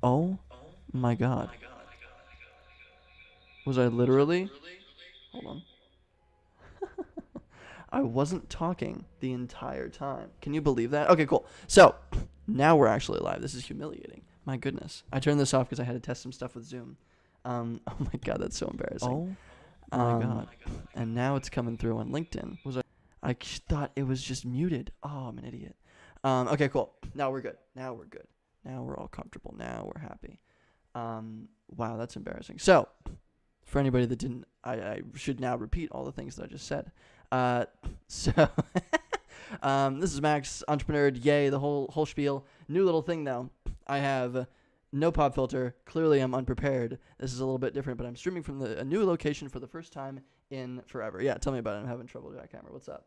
Oh my god. Was I literally? Hold on. I wasn't talking the entire time. Can you believe that? Okay, cool. So, now we're actually live. This is humiliating. My goodness. I turned this off because I had to test some stuff with Zoom. Oh my god, that's so embarrassing. My god. And now it's coming through on LinkedIn. I thought it was just muted. Oh, I'm an idiot. Okay, cool. Now we're good. Now we're good. Now we're all comfortable. Now we're happy. Wow, that's embarrassing. So, for anybody that didn't, I should now repeat all the things that I just said. Uh, so, this is Max, entrepreneur, yay, the whole spiel. New little thing though. I have no pop filter. Clearly, I'm unprepared. This is a little bit different, but I'm streaming from a new location for the first time in forever. Yeah, tell me about it. I'm having trouble with that camera. What's up?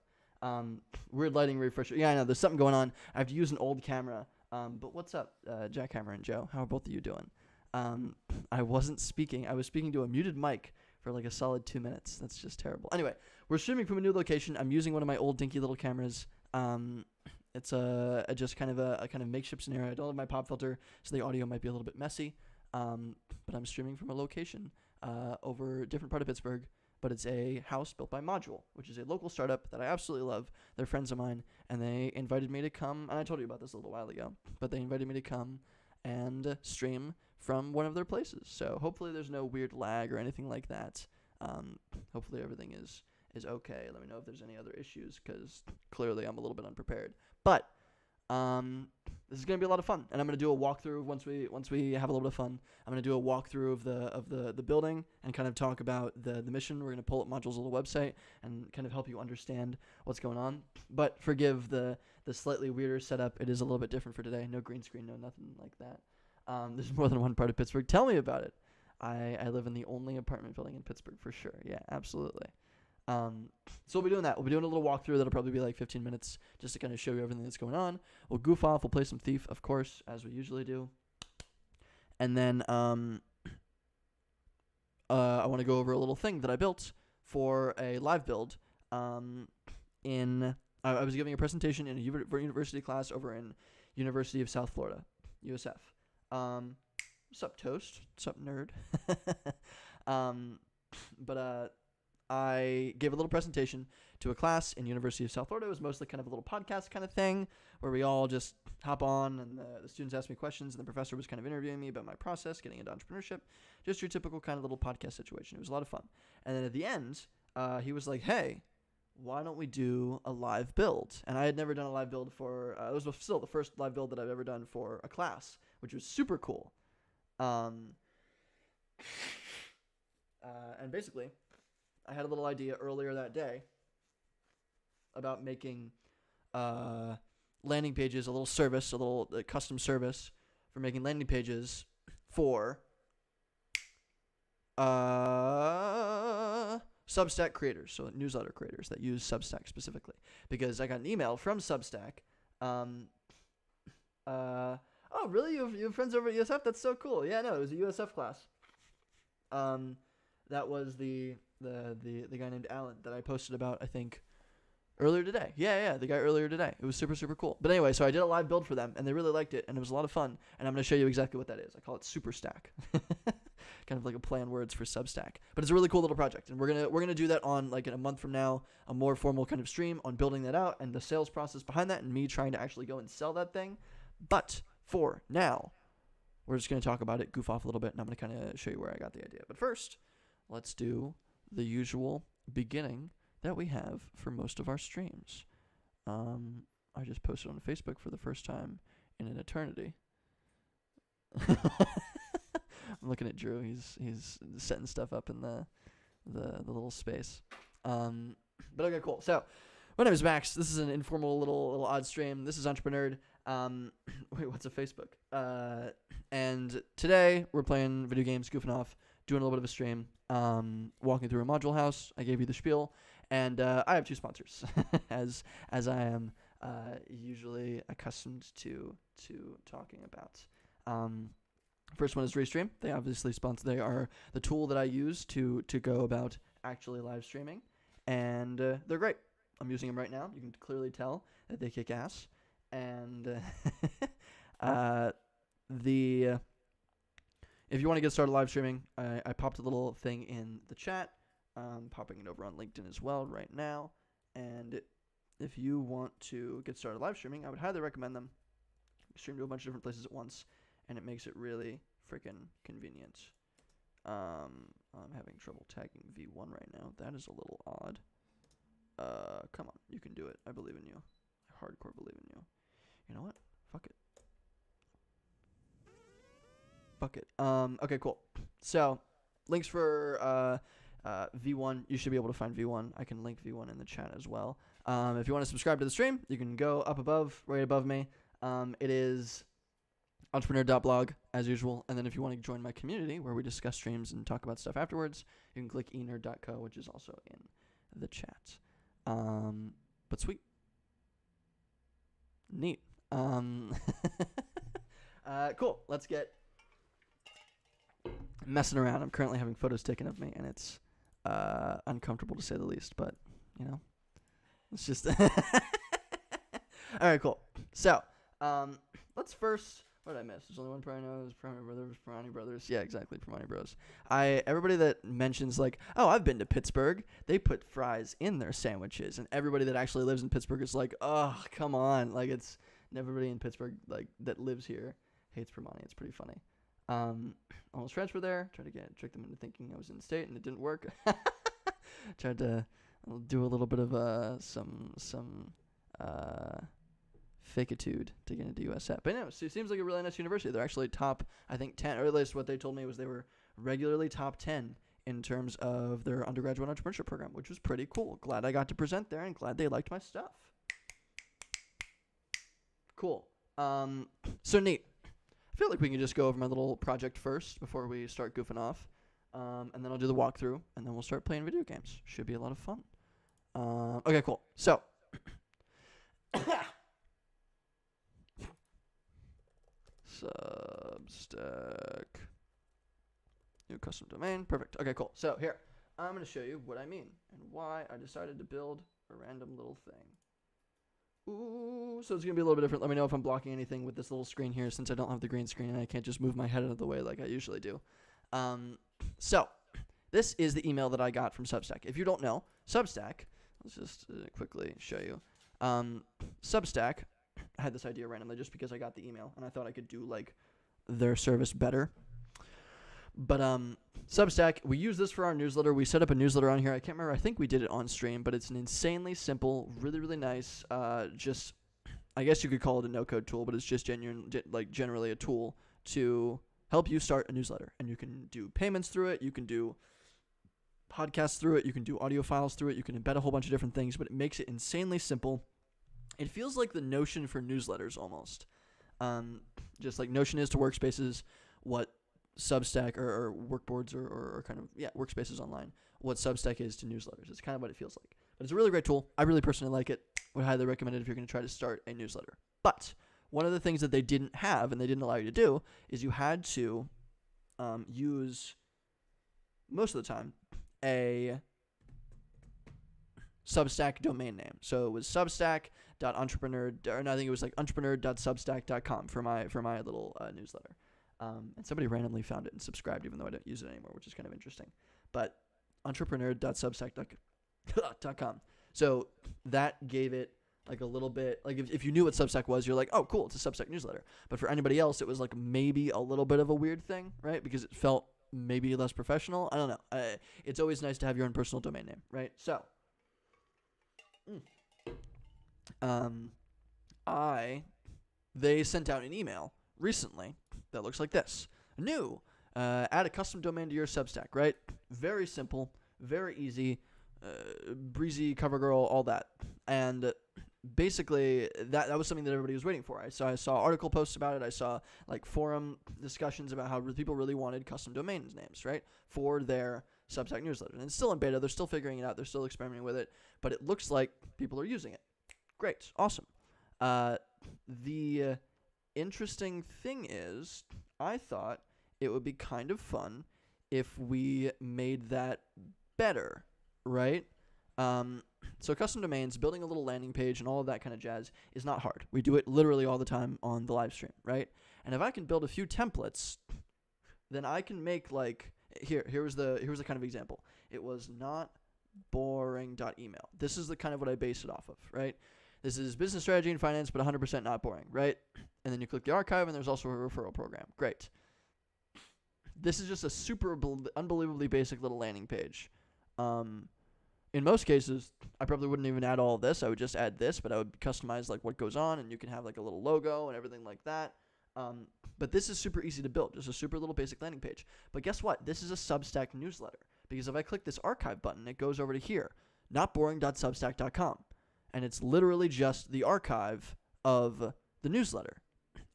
Weird lighting refresher. Yeah, I know. There's something going on. I have to use an old camera. But what's up, Jackhammer and Joe? How are both of you doing? I wasn't speaking. I was speaking to a muted mic for like a solid 2 minutes. That's just terrible. Anyway, we're streaming from a new location. I'm using one of my old dinky little cameras. It's a just kind of a kind of makeshift scenario. I don't have my pop filter, so the audio might be a little bit messy. But I'm streaming from a location over a different part of Pittsburgh. But it's a house built by Module, which is a local startup that I absolutely love. They're friends of mine, and they invited me to come. And I told you about this a little while ago, but they invited me to come and stream from one of their places. So hopefully there's no weird lag or anything like that. Hopefully everything is okay. Let me know if there's any other issues, because clearly I'm a little bit unprepared. But this is gonna be a lot of fun, and I'm gonna do a walkthrough once we have a little bit of fun. I'm gonna do a walkthrough of the building and kind of talk about the mission. We're gonna pull up Module's little website and kind of help you understand what's going on. But forgive the slightly weirder setup. It is a little bit different for today. No green screen, no nothing like that. There's more than one part of Pittsburgh. Tell me about it. I live in the only apartment building in Pittsburgh for sure. Yeah, absolutely. So we'll be doing that. We'll be doing a little walkthrough that'll probably be like 15 minutes just to kind of show you everything that's going on. We'll goof off. We'll play some Thief, of course, as we usually do. And then I want to go over a little thing that I built for a live build. I was giving a presentation in a university class over in University of South Florida, USF. What's up, Toast? What's up, nerd? But I gave a little presentation to a class in University of South Florida. It was mostly kind of a little podcast kind of thing where we all just hop on and the students asked me questions and the professor was kind of interviewing me about my process, getting into entrepreneurship, just your typical kind of little podcast situation. It was a lot of fun. And then at the end, he was like, hey, why don't we do a live build? And I had never done a live build for, it was still the first live build that I've ever done for a class, which was super cool. And basically, I had a little idea earlier that day about making landing pages, a little service, a little custom service for making landing pages for Substack creators, so newsletter creators that use Substack specifically. Because I got an email from Substack. Oh, really? You have friends over at USF? That's so cool. Yeah, no, it was a USF class. That was the guy named Alan that I posted about, I think, earlier today. Yeah, the guy earlier today. It was super, super cool. But anyway, so I did a live build for them, and they really liked it, and it was a lot of fun. And I'm going to show you exactly what that is. I call it Superstack. Kind of like a play on words for Substack. But it's a really cool little project, and we're gonna do that on, like, in a month from now, a more formal kind of stream on building that out and the sales process behind that and me trying to actually go and sell that thing. But for now, we're just going to talk about it, goof off a little bit, and I'm going to kind of show you where I got the idea. But first, let's do the usual beginning that we have for most of our streams. I just posted on Facebook for the first time in an eternity. I'm looking at Drew. He's setting stuff up in the little space. But okay, cool. So my name is Max. This is an informal little odd stream. This is Entrepreneur. Wait, what's a Facebook? And today we're playing video games, goofing off, doing a little bit of a stream, walking through a module house. I gave you the spiel, and I have two sponsors, as I am usually accustomed to talking about. First one is Restream. They obviously sponsor. They are the tool that I use to go about actually live streaming, and they're great. I'm using them right now. You can clearly tell that they kick ass. And if you want to get started live streaming, I popped a little thing in the chat. Popping it over on LinkedIn as well right now. And if you want to get started live streaming, I would highly recommend them. Stream to a bunch of different places at once, and it makes it really freaking convenient. I'm having trouble tagging V1 right now. That is a little odd. Come on, you can do it. I believe in you. I hardcore believe in you. You know what? Fuck it. Fuck it. Okay, cool. So, links for V1. You should be able to find V1. I can link V1 in the chat as well. If you want to subscribe to the stream, you can go up above, right above me. It is entrepreneur.blog, as usual. And then if you want to join my community, where we discuss streams and talk about stuff afterwards, you can click enerd.co, which is also in the chat. But sweet. Neat. Cool. Let's get messing around. I'm currently having photos taken of me, and it's uncomfortable to say the least, but, you know, it's just... All right, cool. So, let's first... What did I miss? There's only one Pirani Brothers. Yeah, exactly, Pirani Bros. Everybody that mentions, like, oh, I've been to Pittsburgh, they put fries in their sandwiches, and everybody that actually lives in Pittsburgh is like, oh, come on. Like, it's... Everybody in Pittsburgh, like, that lives here hates Pirani. It's pretty funny. Almost transferred there. Tried to trick them into thinking I was in state, and it didn't work. Tried to do a little bit of some fakeitude to get into USF. But no, it seems like a really nice university. They're actually top, I think, 10, or at least what they told me was they were regularly top 10 in terms of their undergraduate entrepreneurship program, which was pretty cool. Glad I got to present there, and glad they liked my stuff. Cool. So neat. I feel like we can just go over my little project first before we start goofing off. And then I'll do the walkthrough, and then we'll start playing video games. Should be a lot of fun. Okay, cool. So, Substack. New custom domain. Perfect. Okay, cool. So here, I'm going to show you what I mean and why I decided to build a random little thing. Ooh, so it's going to be a little bit different. Let me know if I'm blocking anything with this little screen here, since I don't have the green screen and I can't just move my head out of the way like I usually do. So this is the email that I got from Substack. If you don't know, Substack, let's just quickly show you. Substack, I had this idea randomly just because I got the email and I thought I could do like their service better. But Substack, we use this for our newsletter. We set up a newsletter on here. I can't remember. I think we did it on stream, but it's an insanely simple, really, really nice, just, I guess you could call it a no-code tool, but it's just generally a tool to help you start a newsletter. And you can do payments through it. You can do podcasts through it. You can do audio files through it. You can embed a whole bunch of different things, but it makes it insanely simple. It feels like the Notion for newsletters almost. Just like Notion is to workspaces, what Substack or workboards or kind of, workspaces online, what Substack is to newsletters. It's kind of what it feels like. But it's a really great tool. I really personally like it. Would highly recommend it if you're going to try to start a newsletter. But one of the things that they didn't have and they didn't allow you to do is you had to use, most of the time, a Substack domain name. So it was substack.entrepreneur, or no, I think it was like entrepreneur.substack.com for my little newsletter. And somebody randomly found it and subscribed, even though I don't use it anymore, which is kind of interesting. But entrepreneur.substack.com. So that gave it like a little bit, like if you knew what Substack was, you're like, oh, cool, it's a Substack newsletter. But for anybody else, it was like maybe a little bit of a weird thing, right? Because it felt maybe less professional. I don't know. It's always nice to have your own personal domain name, right? So, they sent out an email recently that looks like this. New, add a custom domain to your Substack, right? Very simple, very easy, breezy, cover girl, all that. And basically, that was something that everybody was waiting for. I saw article posts about it. I saw like forum discussions about how people really wanted custom domain names, right, for their Substack newsletter. And it's still in beta. They're still figuring it out. They're still experimenting with it. But it looks like people are using it. Great. Awesome. The interesting thing is, I thought it would be kind of fun if we made that better, right? So custom domains, building a little landing page and all of that kind of jazz is not hard. We do it literally all the time on the live stream, right? And if I can build a few templates, then I can make like here was the kind of example. It was not boring.email. This is the kind of what I base it off of, right? This is business strategy and finance, but 100% not boring, right? And then you click the archive, and there's also a referral program. Great. This is just a super unbelievably basic little landing page. In most cases, I probably wouldn't even add all of this. I would just add this, but I would customize like what goes on, and you can have like a little logo and everything like that. But this is super easy to build, just a super little basic landing page. But guess what? This is a Substack newsletter, because if I click this archive button, it goes over to here, notboring.substack.com. And it's literally just the archive of the newsletter.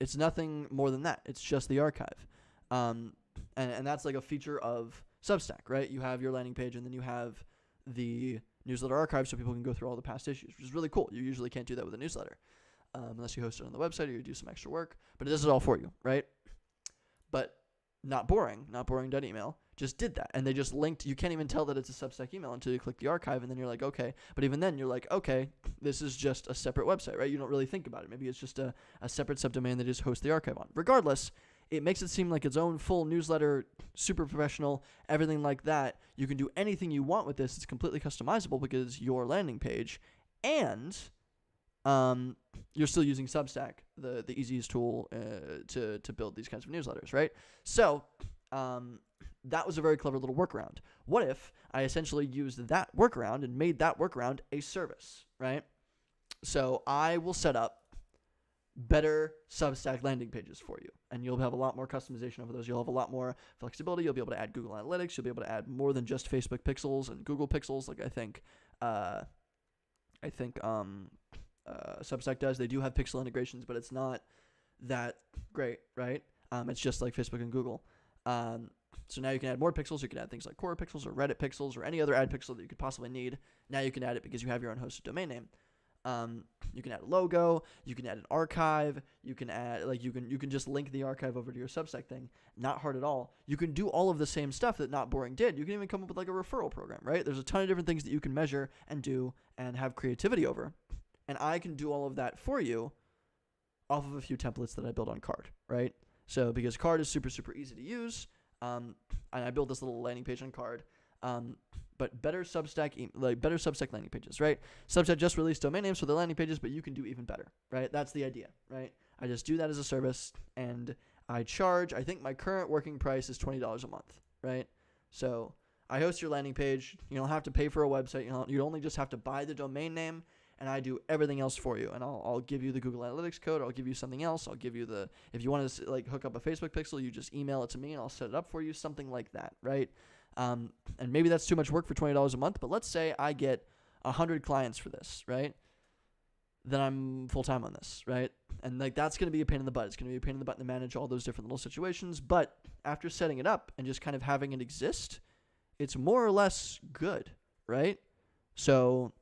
It's nothing more than that. It's just the archive. And that's like a feature of Substack, right? You have your landing page, and then you have the newsletter archive so people can go through all the past issues, which is really cool. You usually can't do that with a newsletter unless you host it on the website or you do some extra work. But it does it all for you, right? But not boring.email, just did that. And they just linked. You can't even tell that it's a Substack email until you click the archive, and then you're like, okay. But even then, you're like, okay, this is just a separate website, right? You don't really think about it. Maybe it's just a separate subdomain that just hosts the archive on. Regardless, it makes it seem like its own full newsletter, super professional, everything like that. You can do anything you want with this. It's completely customizable because your landing page, and you're still using Substack, the easiest tool to build these kinds of newsletters, right? So that was a very clever little workaround. What if I essentially used that workaround and made that workaround a service, right? So I will set up better Substack landing pages for you, and you'll have a lot more customization over those. You'll have a lot more flexibility. You'll be able to add Google Analytics. You'll be able to add more than just Facebook pixels and Google pixels, like I think Substack does. They do have pixel integrations, but it's not that great, right? It's just like Facebook and Google. So now you can add more pixels. You can add things like Quora pixels or Reddit pixels or any other ad pixel that you could possibly need. Now you can add it because you have your own hosted domain name. You can add a logo, you can add an archive, you can add, like, you can just link the archive over to your Substack thing. Not hard at all. You can do all of the same stuff that Not Boring did. You can even come up with like a referral program, right? There's a ton of different things that you can measure and do and have creativity over. And I can do all of that for you off of a few templates that I built on Card, right? So because Card is super, super easy to use, and I built this little landing page on Card. But better Substack landing pages, right? Substack just released domain names for their landing pages, but you can do even better, right? That's the idea, right? I just do that as a service, and I charge, I think my current working price is $20 a month, right? So I host your landing page. You don't have to pay for a website. You only just have to buy the domain name, and I do everything else for you. And I'll give you the Google Analytics code. I'll give you something else. I'll give you if you want to like hook up a Facebook pixel, you just email it to me and I'll set it up for you, something like that, right? And maybe that's too much work for $20 a month, but let's say I get 100 clients for this, right? Then I'm full-time on this, right? And like that's going to be a pain in the butt. It's going to be a pain in the butt to manage all those different little situations. But after setting it up and just kind of having it exist, it's more or less good, right? So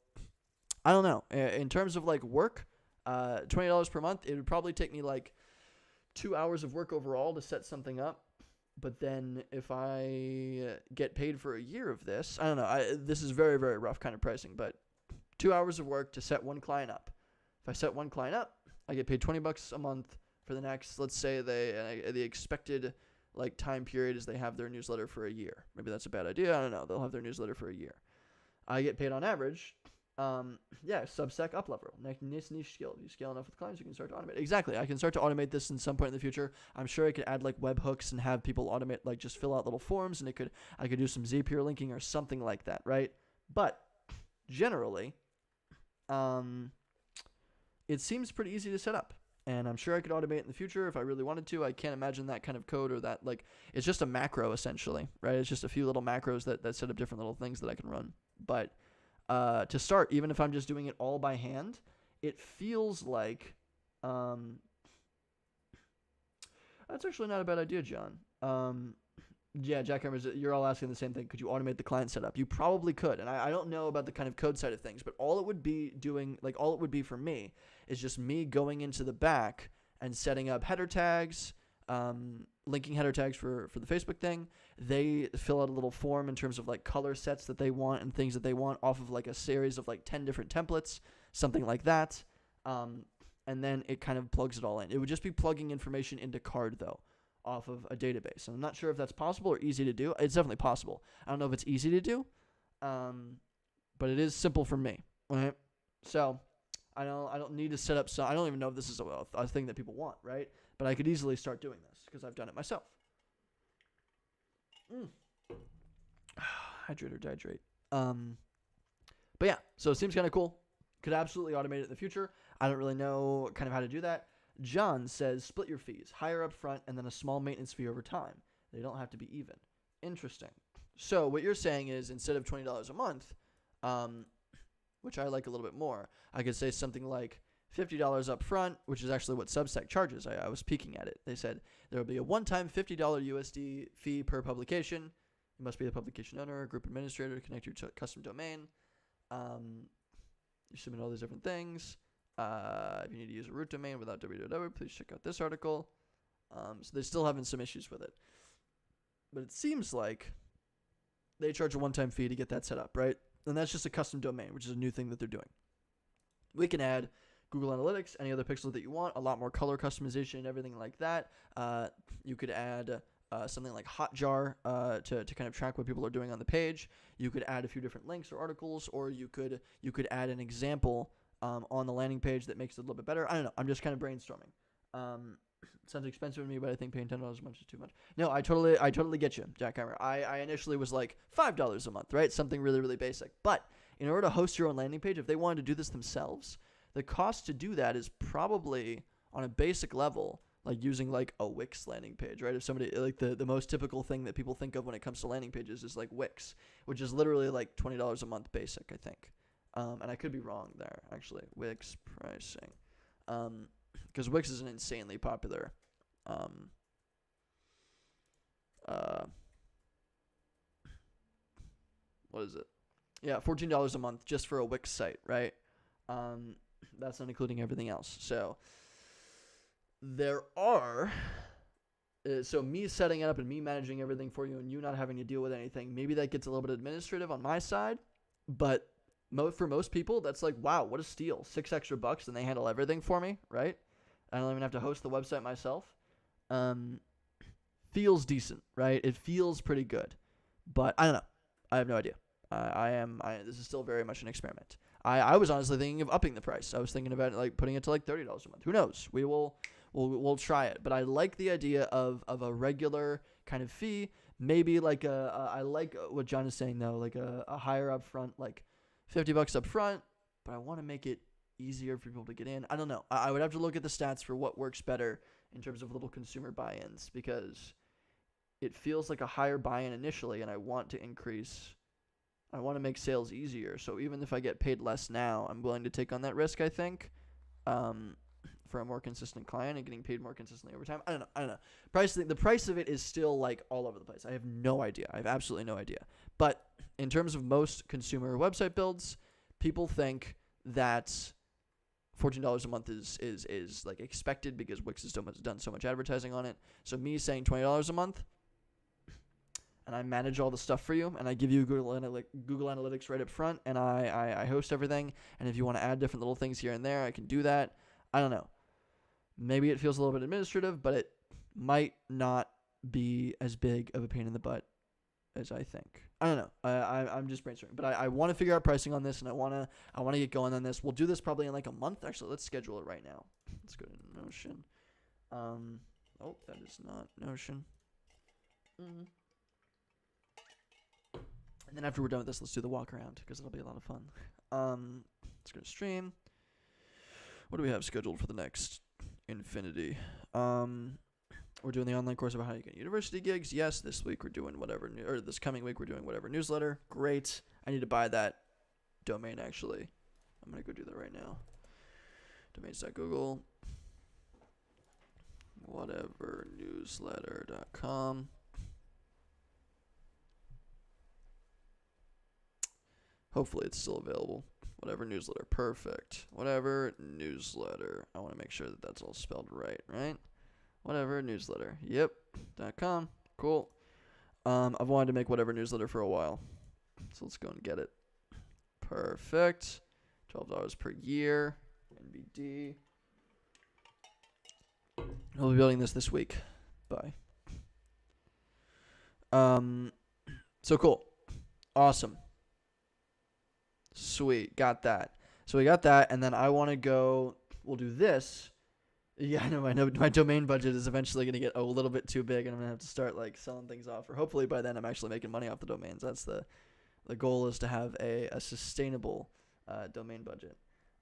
I don't know. In terms of like work, $20 per month, it would probably take me like 2 hours of work overall to set something up. But then if I get paid for a year of this, I don't know. This is very, very rough kind of pricing, but 2 hours of work to set one client up. If I set one client up, I get paid $20 a month for the next, let's say the expected like time period is they have their newsletter for a year. Maybe that's a bad idea. I don't know. They'll have their newsletter for a year. I get paid on average. Substack uplevel, niche skill. If you scale enough with clients, you can start to automate. Exactly. I can start to automate this in some point in the future. I'm sure I could add like webhooks and have people automate, like just fill out little forms, and I could do some Zapier linking or something like that, right? But generally, it seems pretty easy to set up, and I'm sure I could automate it in the future if I really wanted to. I can't imagine that kind of code or that, like, it's just a macro essentially, right? It's just a few little macros that set up different little things that I can run. But to start, even if I'm just doing it all by hand, it feels like that's actually not a bad idea, John. Yeah, Jack Hammers, you're all asking the same thing. Could you automate the client setup? You probably could, and I don't know about the kind of code side of things, but all it would be for me is just me going into the back and setting up header tags, linking header tags for the Facebook thing. They fill out a little form in terms of like color sets that they want and things that they want off of like a series of like 10 different templates, something like that. And then it kind of plugs it all in. It would just be plugging information into Card though. off of a database. And I'm not sure if that's possible or easy to do. It's definitely possible. I don't know if it's easy to do, but it is simple for me. Right? So I don't need to set up. So I don't even know if this is a thing that people want, right? But I could easily start doing this because I've done it myself. Hydrate or dihydrate. But yeah, so it seems kind of cool. Could absolutely automate it in the future. I don't really know kind of how to do that. John says, split your fees, higher up front, and then a small maintenance fee over time. They don't have to be even. Interesting. So what you're saying is instead of $20 a month, which I like a little bit more, I could say something like $50 up front, which is actually what Substack charges. I was peeking at it. They said there will be a one-time $50 USD fee per publication. You must be the publication owner or group administrator to connect your custom domain. You submit all these different things. If you need to use a root domain without www, please check out this article. So they're still having some issues with it. But it seems like they charge a one-time fee to get that set up, right? And that's just a custom domain, which is a new thing that they're doing. We can add Google Analytics, any other pixels that you want, a lot more color customization and everything like that. You could add something like Hotjar to kind of track what people are doing on the page. You could add a few different links or articles, or you could add an example on the landing page that makes it a little bit better. I don't know. I'm just kind of brainstorming. Sounds expensive to me, but I think paying $10 a month is too much. No, I totally get you, Jack Hammer. I initially was like $5 a month, right? Something really, really basic. But in order to host your own landing page, if they wanted to do this themselves, the cost to do that is probably on a basic level like using like a Wix landing page, right? If somebody like the most typical thing that people think of when it comes to landing pages is like Wix, which is literally like $20 a month basic, I think. And I could be wrong there, actually. Wix pricing. Because Wix is an insanely popular what is it? Yeah, $14 a month just for a Wix site, right? That's not including everything else. So there are so me setting it up and me managing everything for you and you not having to deal with anything, maybe that gets a little bit administrative on my side, but for most people, that's like, wow, what a steal. $6 extra and they handle everything for me, right? I don't even have to host the website myself. Feels decent, right? It feels pretty good, but I don't know. I have no idea. This is still very much an experiment. I was honestly thinking of upping the price. I was thinking about like putting it to like $30 a month. Who knows? We'll try it. But I like the idea of a regular kind of fee. Maybe like I like what John is saying though, like a higher up front, like $50 up front. But I want to make it easier for people to get in. I don't know. I would have to look at the stats for what works better in terms of little consumer buy-ins, because it feels like a higher buy-in initially, and I want to make sales easier. So even if I get paid less now, I'm willing to take on that risk, I think, for a more consistent client and getting paid more consistently over time. I don't know. The price of it is still like all over the place. I have no idea. I have absolutely no idea. But in terms of most consumer website builds, people think that $14 a month is like expected because Wix has done so much advertising on it. So me saying $20 a month, and I manage all the stuff for you, and I give you Google Analytics right up front, and I host everything, and if you want to add different little things here and there, I can do that. I don't know. Maybe it feels a little bit administrative, but it might not be as big of a pain in the butt as I think. I don't know. I'm just brainstorming, but I want to figure out pricing on this, and I want to get going on this. We'll do this probably in like a month. Actually, let's schedule it right now. Let's go to Notion. Oh, that is not Notion. And then after we're done with this, let's do the walk around because it'll be a lot of fun. Let's go to stream. What do we have scheduled for the next infinity? We're doing the online course about how you get university gigs. Yes, this week we're doing this coming week we're doing whatever newsletter. Great. I need to buy that domain actually. I'm going to go do that right now. Domains.google. Whatevernewsletter.com. Hopefully it's still available. Whatever newsletter. Perfect. Whatever newsletter. I want to make sure that that's all spelled right? Whatever newsletter. Yep. .com. Cool. I've wanted to make whatever newsletter for a while. So let's go and get it. Perfect. $12 per year. NBD. I'll be building this week. Bye. So cool. Awesome. Sweet. Got that. So we got that, and then I want to go. We'll do this. Yeah, I know my domain budget is eventually going to get a little bit too big, and I'm going to have to start like selling things off. Or hopefully by then I'm actually making money off the domains. That's the goal, is to have a sustainable domain budget.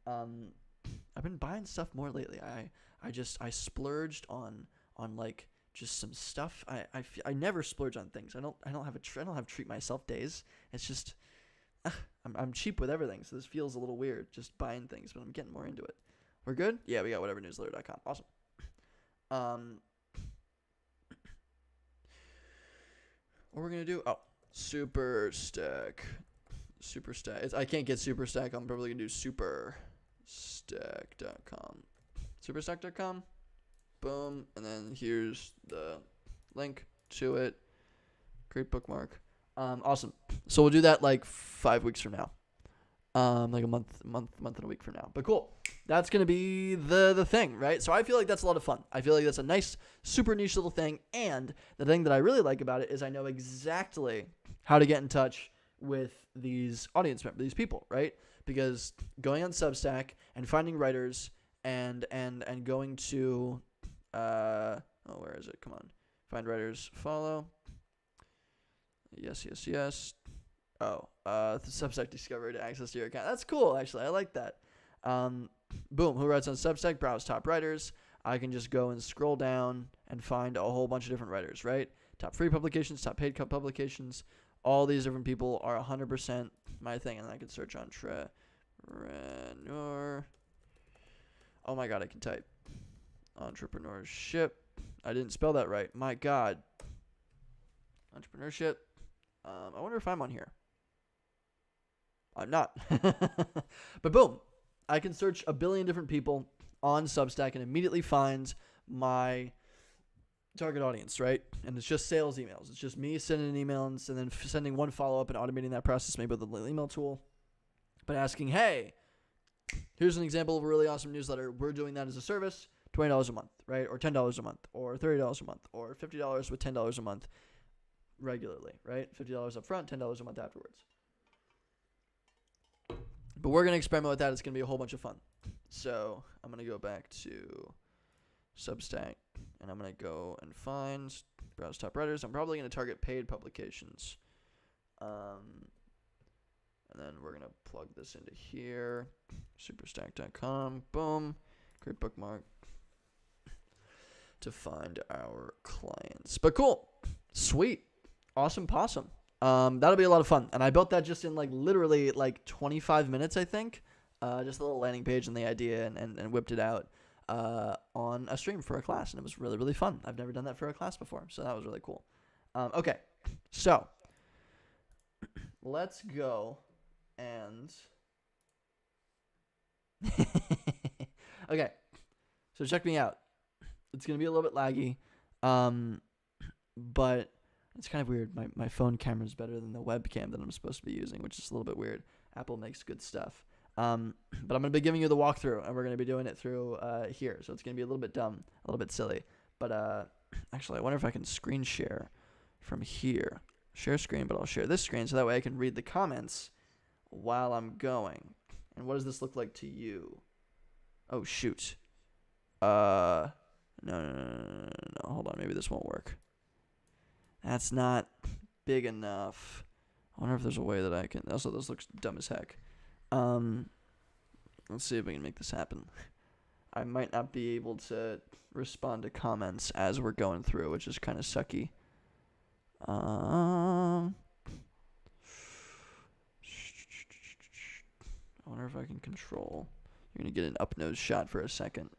I've been buying stuff more lately. I splurged on like just some stuff. I never splurge on things. I don't have treat myself days. It's just I'm cheap with everything, so this feels a little weird just buying things, but I'm getting more into it. We're good? Yeah, we got whatevernewsletter.com. Awesome. What we're gonna do? Oh, Superstack. I can't get Superstack. I'm probably gonna do superstack.com. Superstack.com. Boom, and then here's the link to it. Great bookmark. Awesome. So we'll do that like 5 weeks from now. Like a month and a week from now. But cool. That's gonna be the thing, right? So I feel like that's a lot of fun. I feel like that's a nice, super niche little thing. And the thing that I really like about it is I know exactly how to get in touch with these audience members, these people, right? Because going on Substack and finding writers and going to where is it? Come on. Find writers, follow. Yes. Oh, the Substack discovered access to your account. That's cool, actually. I like that. Boom. Who writes on Substack? Browse top writers. I can just go and scroll down and find a whole bunch of different writers, right? Top free publications, top paid publications. All these different people are 100% my thing. And I can search on entrepreneur. Oh my God, I can type. Entrepreneurship. I didn't spell that right. My God. Entrepreneurship. I wonder if I'm on here. I'm not. But boom. I can search a billion different people on Substack and immediately find my target audience, right? And it's just sales emails. It's just me sending an email and then sending one follow-up and automating that process, maybe with a little email tool. But asking, hey, here's an example of a really awesome newsletter. We're doing that as a service, $20 a month, right? Or $10 a month, or $30 a month, or $50 with $10 a month regularly, right? $50 up front, $10 a month afterwards. But we're going to experiment with that. It's going to be a whole bunch of fun. So I'm going to go back to Substack, and I'm going to go and find browse top writers. I'm probably going to target paid publications. And then we're going to plug this into here. Superstack.com. Boom. Great bookmark to find our clients. But cool. Sweet. Awesome possum. That'll be a lot of fun. And I built that just in like literally like 25 minutes, I think. Just a little landing page and the idea and whipped it out on a stream for a class. And it was really, really fun. I've never done that for a class before. So that was really cool. Okay. So let's go and okay. So check me out. It's going to be a little bit laggy. But it's kind of weird. My phone camera is better than the webcam that I'm supposed to be using, which is a little bit weird. Apple makes good stuff. But I'm going to be giving you the walkthrough, and we're going to be doing it through here. So it's going to be a little bit dumb, a little bit silly. But actually, I wonder if I can screen share from here. Share screen, but I'll share this screen so that way I can read the comments while I'm going. And what does this look like to you? Oh, shoot. No. Hold on. Maybe this won't work. That's not big enough. I wonder if there's a way that I can. Also, this looks dumb as heck. Let's see if we can make this happen. I might not be able to respond to comments as we're going through, which is kind of sucky. I wonder if I can control. You're going to get an up-nose shot for a second.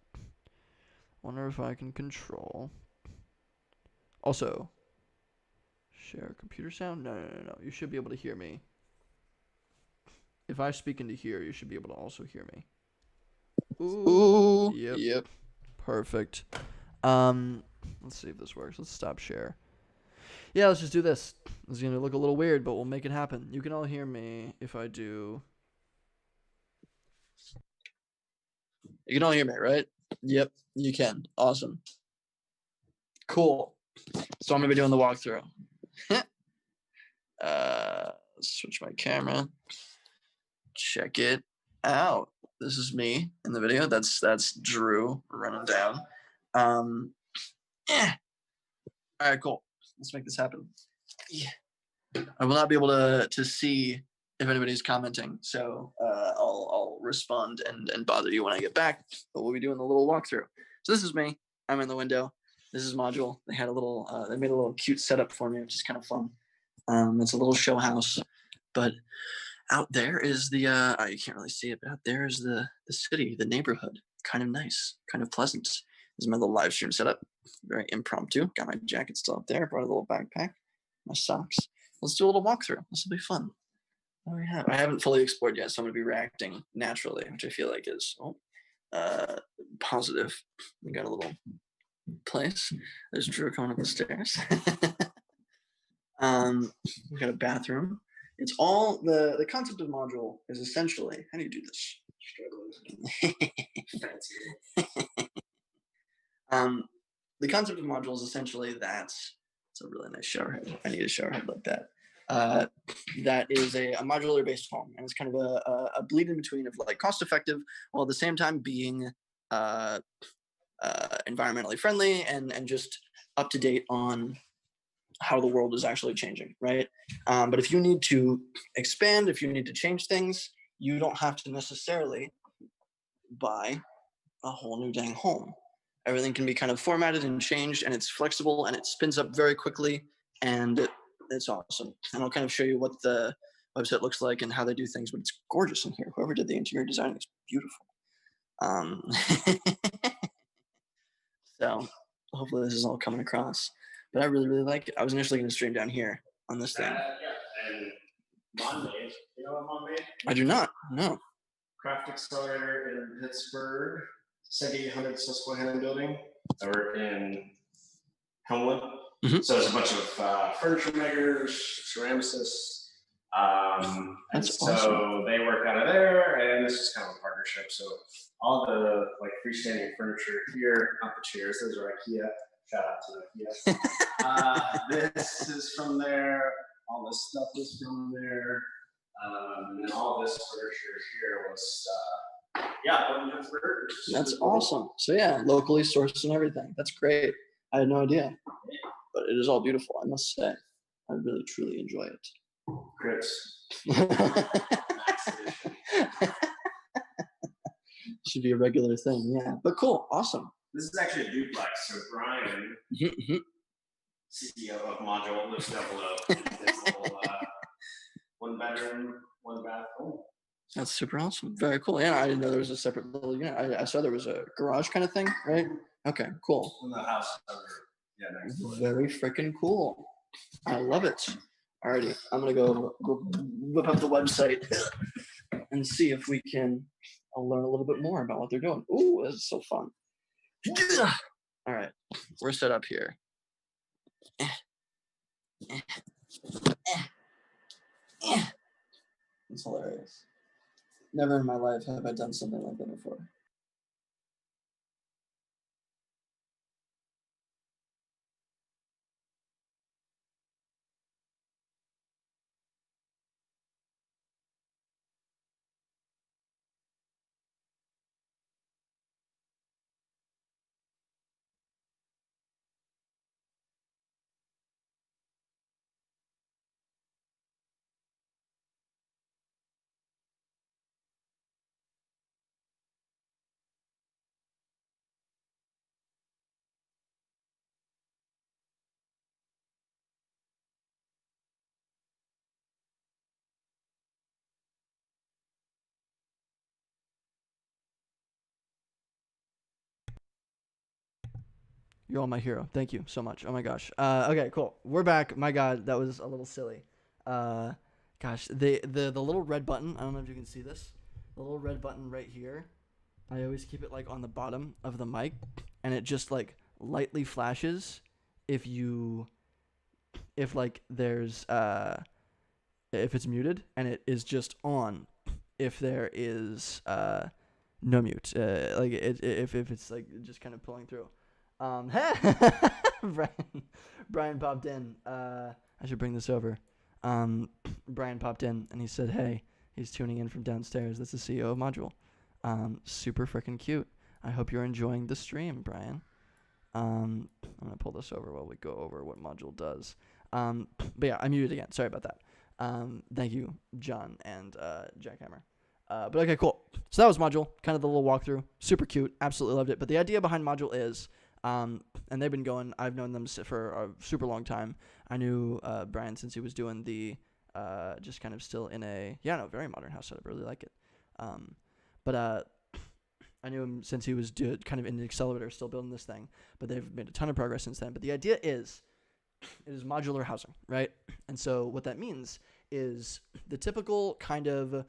Wonder if I can control. Also, share computer sound? No. You should be able to hear me. If I speak into here, you should be able to also hear me. Ooh. Yep. Perfect. Let's see if this works. Let's stop share. Yeah, let's just do this. This is going to look a little weird, but we'll make it happen. You can all hear me if I do. You can all hear me, right? Yep, you can. Awesome. Cool. So I'm going to be doing the walkthrough. Switch my camera. Check it out. This is me in the video. That's Drew running down. Um, yeah. All right, cool. Let's make this happen. Yeah. I will not be able to see if anybody's commenting, so I'll respond and bother you when I get back. But we'll be doing a little walkthrough. So this is me. I'm in the window. This is Module. They had a little. They made a little cute setup for me, which is kind of fun. It's a little show house, but out there is the. You can't really see it, but out there is the city, the neighborhood. Kind of nice, kind of pleasant. This is my little live stream setup. Very impromptu. Got my jacket still up there. Brought a little backpack, my socks. Let's do a little walkthrough. This will be fun. What do we have? I haven't fully explored yet, so I'm going to be reacting naturally, which I feel like is positive. We got a little place. There's Drew coming up the stairs. We got a bathroom. It's all the concept of Module is essentially, how do you do this? The concept of Module is essentially that it's a really nice shower head. I need a shower head like that. That is a modular based home, and it's kind of a bleed in between of like cost effective while at the same time being environmentally friendly and just up to date on how the world is actually changing, right? But if you need to expand, if you need to change things, you don't have to necessarily buy a whole new dang home. Everything can be kind of formatted and changed, and it's flexible, and it spins up very quickly, and it's awesome. And I'll kind of show you what the website looks like and how they do things, but it's gorgeous in here. Whoever did the interior design is beautiful. So hopefully this is all coming across. But I really, really like it. I was initially going to stream down here on this thing. And Monmade, you know what Monmade? I do not, no. Craft Accelerator in Pittsburgh, Seg 800 Susquehanna building, or in Homewood. Mm-hmm. So there's a bunch of furniture makers, ceramicists. That's so awesome. they work out of there, and this is kind of a partnership. So all the like freestanding furniture here, not the chairs, those are IKEA. Shout out to IKEA. This is from there. All this stuff is from there. And then all this furniture here was, That's awesome. So yeah, locally sourced and everything. That's great. I had no idea, but it is all beautiful, I must say. I really, truly enjoy it. Chris. Should be a regular thing, yeah. But cool, awesome. This is actually a duplex. So Brian, CEO of Module, lives down below. His little one bedroom, one bath home. That's super awesome. Very cool. Yeah, I didn't know there was a separate little unit. I saw there was a garage kind of thing, right? Okay, cool. In the house, next door. Very freaking cool. I love it. Alrighty, I'm gonna go whip up the website and see if we can learn a little bit more about what they're doing. Ooh, this is so fun. All right, we're set up here. It's hilarious. Never in my life have I done something like that before. You're all my hero. Thank you so much. Oh my gosh. Okay, cool. We're back. My God, that was a little silly. Gosh, the little red button. I don't know if you can see this. The little red button right here. I always keep it like on the bottom of the mic, and it just like lightly flashes if like there's if it's muted, and it is just on if there is no mute. Like if it's like just kind of pulling through. Brian popped in. I I should bring this over. Brian popped in and he said, "Hey, he's tuning in from downstairs. This is CEO of Module. Super freaking cute. I hope you're enjoying the stream, Brian." I'm gonna pull this over while we go over what Module does. But yeah, I muted again. Sorry about that. Thank you, John and Jackhammer. But okay, cool. So that was Module, kind of the little walkthrough. Super cute. Absolutely loved it. But the idea behind Module is, and they've been going, I've known them for a super long time. I knew Brian since he was doing the, just kind of still in a, very modern house setup. I really like it. But I knew him since he was kind of in the accelerator, still building this thing. But they've made a ton of progress since then. But the idea is, it is modular housing, right? And so what that means is the typical kind of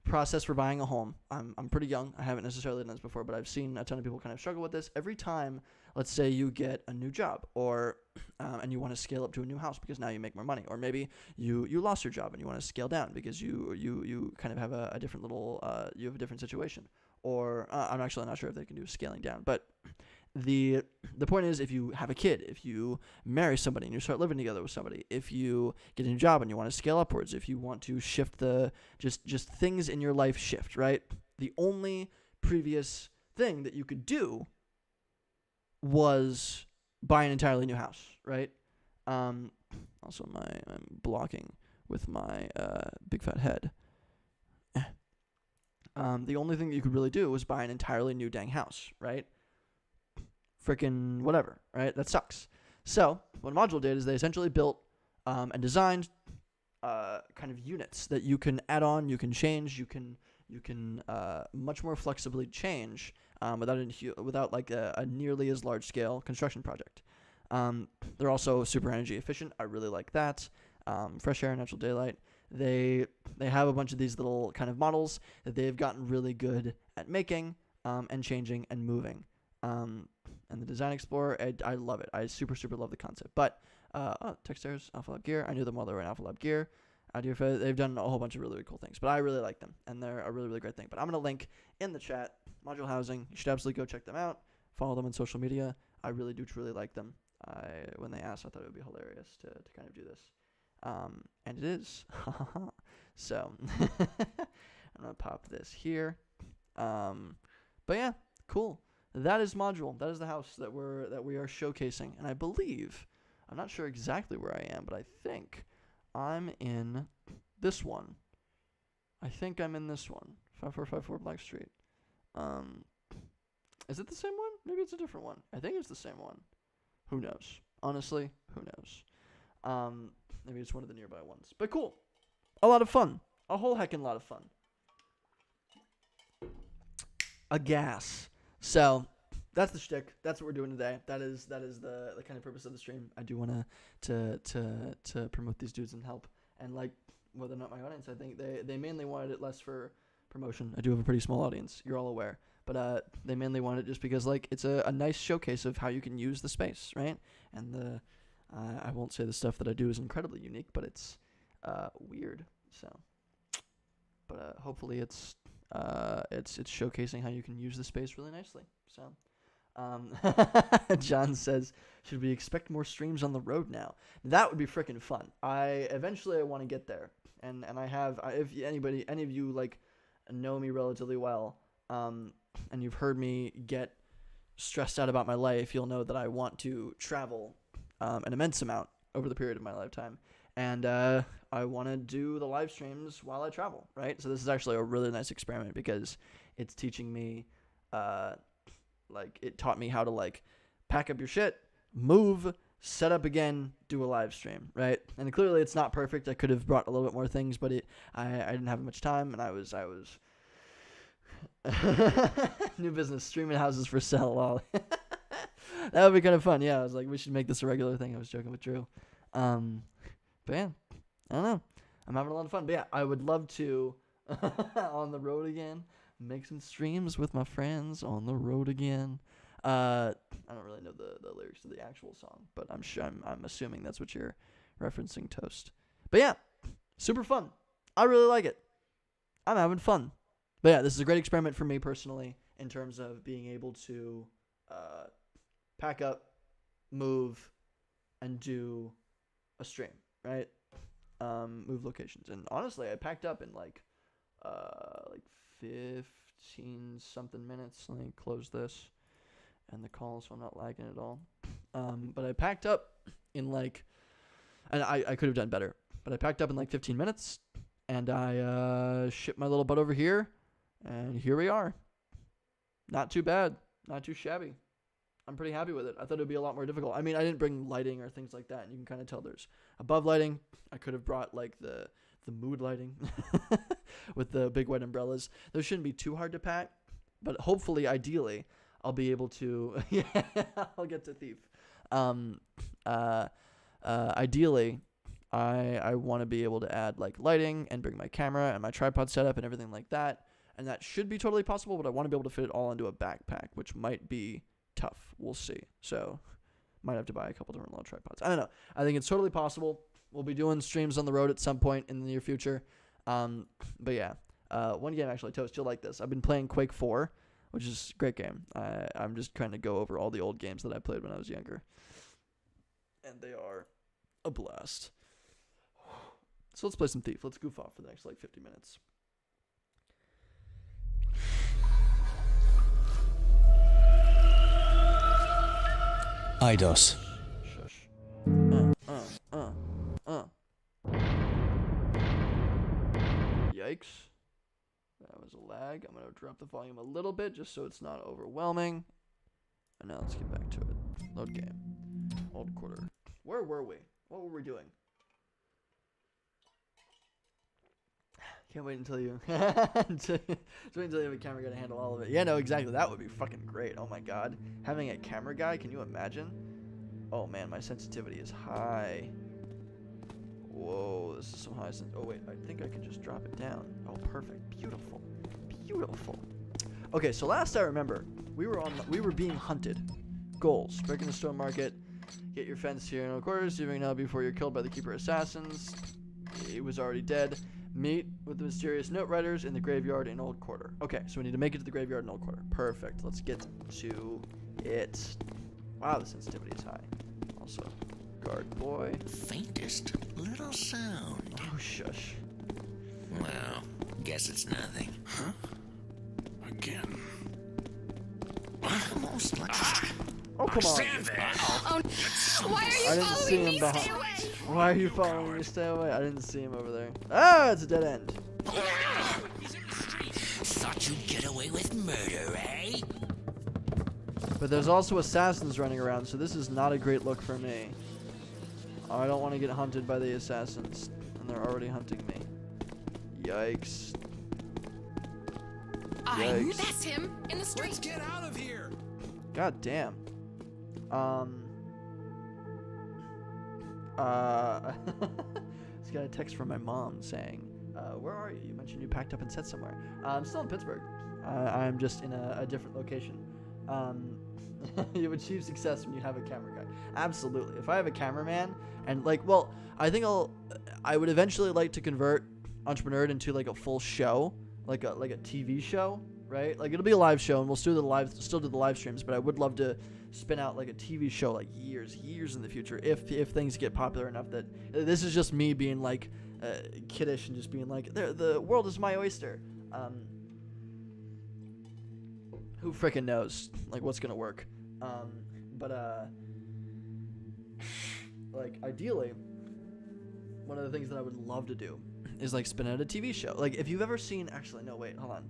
process for buying a home. I'm pretty young. I haven't necessarily done this before, but I've seen a ton of people kind of struggle with this. Every time, let's say you get a new job or and you want to scale up to a new house because now you make more money, or maybe you lost your job and you want to scale down because you kind of have a different little you have a different situation, or I'm actually not sure if they can do scaling down, but the point is, if you have a kid, if you marry somebody and you start living together with somebody, if you get a new job and you want to scale upwards, if you want to shift just things in your life shift, right? The only previous thing that you could do was buy an entirely new house, right? Also, I'm blocking with my big fat head. The only thing that you could really do was buy an entirely new dang house, right? Freaking whatever, right? That sucks. So what Module did is they essentially built and designed kind of units that you can add on, you can change, you can much more flexibly change without like a nearly as large scale construction project. They're also super energy efficient. I really like that. Fresh air, natural daylight. They have a bunch of these little kind of models that they've gotten really good at making and changing and moving. And the Design Explorer, I love it. I super love the concept. But Techstars, Alpha Lab Gear. I knew them while they were in Alpha Lab Gear. They've done a whole bunch of really cool things, but I really like them, and they're a really great thing. But I'm gonna link in the chat Module Housing. You should absolutely go check them out. Follow them on social media. I really do truly like them. When they asked, I thought it would be hilarious to kind of do this, and it is. So I'm gonna pop this here. But yeah, cool. That is Module. That is the house that we are showcasing, and I believe, I'm not sure exactly where I am, but I think I'm in this one. I think I'm in this one, 5454 Black Street. Is it the same one? Maybe it's a different one. I think it's the same one. Who knows? Honestly, who knows? Maybe it's one of the nearby ones. But cool. A lot of fun. A whole heckin' lot of fun. A gas. So that's the shtick. That's what we're doing today. That is the kind of purpose of the stream. I do want to promote these dudes and help. And like, whether or not my audience, I think they mainly wanted it less for promotion. I do have a pretty small audience. You're all aware. But they mainly wanted it just because like it's a nice showcase of how you can use the space, right? And I won't say the stuff that I do is incredibly unique, but it's weird. So, but hopefully it's showcasing how you can use the space really nicely. So, John says, should we expect more streams on the road now? That would be freaking fun. Eventually I want to get there, and I have. If any of you like know me relatively well, and you've heard me get stressed out about my life, you'll know that I want to travel an immense amount over the period of my lifetime. And I want to do the live streams while I travel, right? So this is actually a really nice experiment because it's teaching me, it taught me how to, like, pack up your shit, move, set up again, do a live stream, right? And clearly it's not perfect. I could have brought a little bit more things, but I didn't have much time, and I was new business, streaming houses for sale, lol. That would be kind of fun. Yeah, I was like, we should make this a regular thing. I was joking with Drew. But yeah, I don't know. I'm having a lot of fun. But yeah, I would love to, on the road again, make some streams with my friends on the road again. I don't really know the lyrics to the actual song, but I'm assuming that's what you're referencing, Toast. But yeah, super fun. I really like it. I'm having fun. But yeah, this is a great experiment for me personally in terms of being able to pack up, move, and do a stream, right? Move locations. And honestly, I packed up in like 15 something minutes. Let me close this and the call so I'm not lagging at all. But I packed up in like, and I could have done better, but I packed up in like 15 minutes and I shipped my little butt over here, and here we are. Not too bad. Not too shabby. I'm pretty happy with it. I thought it would be a lot more difficult. I mean, I didn't bring lighting or things like that, and you can kind of tell there's above lighting. I could have brought like the mood lighting with the big white umbrellas. Those shouldn't be too hard to pack, but hopefully, ideally, I'll be able to. Yeah, I'll get to Thief. Ideally, I want to be able to add like lighting and bring my camera and my tripod setup and everything like that, and that should be totally possible. But I want to be able to fit it all into a backpack, which might be tough. We'll see. So might have to buy a couple different little tripods. I don't know. I think it's totally possible. We'll be doing streams on the road at some point in the near future. But yeah, one game actually, Toast, you'll like this. I've been playing Quake 4, which is a great game. I'm just trying to go over all the old games that I played when I was younger, and they are a blast. So let's play some Thief. Let's goof off for the next like 50 minutes. Eidos. Shush. Yikes. That was a lag. I'm going to drop the volume a little bit just so it's not overwhelming. And now let's get back to it. Load game. Old quarter. Where were we? What were we doing? Can't wait until you just wait until you have a camera guy to handle all of it. Yeah, no, exactly. That would be fucking great. Oh my god. Having a camera guy, can you imagine? Oh man, my sensitivity is high. Whoa, this is some high oh wait, I think I can just drop it down. Oh, perfect. Beautiful. Beautiful. Okay, so last I remember, we were being hunted. Goals. Break in the stone market. Get your fence here in all quarters, leaving now before you're killed by the keeper assassins. He was already dead. Meet with the mysterious note writers in the graveyard in Old Quarter. Okay, so we need to make it to the graveyard in Old Quarter. Perfect. Let's get to it. Wow, the sensitivity is high. Also, guard boy. Faintest little sound. Oh, shush. Well, guess it's nothing. Huh? Again. Almost like Oh, come on. Stand there. Oh, why are I you didn't see following him me? behind. Stay away! Why are you following me? Stay away. I didn't see him over there. Ah, it's a dead end. Thought you'd get away with murder, eh? But there's also assassins running around, so this is not a great look for me. I don't want to get hunted by the assassins, and they're already hunting me. Yikes. Yikes. That's him in the street. Let's get out of here. God damn. Just got a text from my mom saying, where are you? You mentioned you packed up and said somewhere. I'm still in Pittsburgh. I'm just in a different location. You achieve success when you have a camera guy. Absolutely. If I have a cameraman and I think I would eventually like to convert Entrepreneur into like a full show, like a TV show, right? Like it'll be a live show and we'll still do the live streams, but I would love to spin out like a TV show like years in the future if things get popular enough that this is just me being like kiddish and just being like the world is my oyster. Who frickin' knows like what's gonna work? Like ideally, one of the things that I would love to do is like spin out a TV show. Like if you've ever seen, actually no, wait, hold on.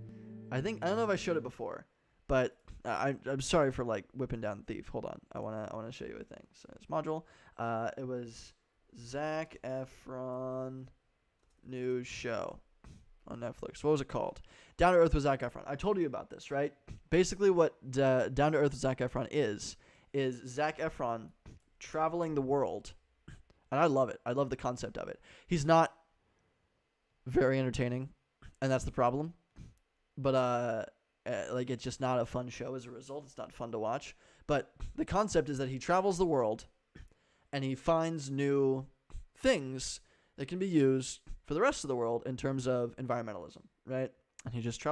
I don't know if I showed it before, but I'm sorry for like whipping down Thief. Hold on, I wanna show you a thing. So it's module. It was Zac Efron new show on Netflix. What was it called? Down to Earth with Zac Efron. I told you about this, right? Basically, what Down to Earth with Zac Efron is Zac Efron traveling the world, and I love it. I love the concept of it. He's not very entertaining, and that's the problem. But like it's just not a fun show as a result. It's not fun to watch. But the concept is that he travels the world, and he finds new things that can be used for the rest of the world in terms of environmentalism, right? And he just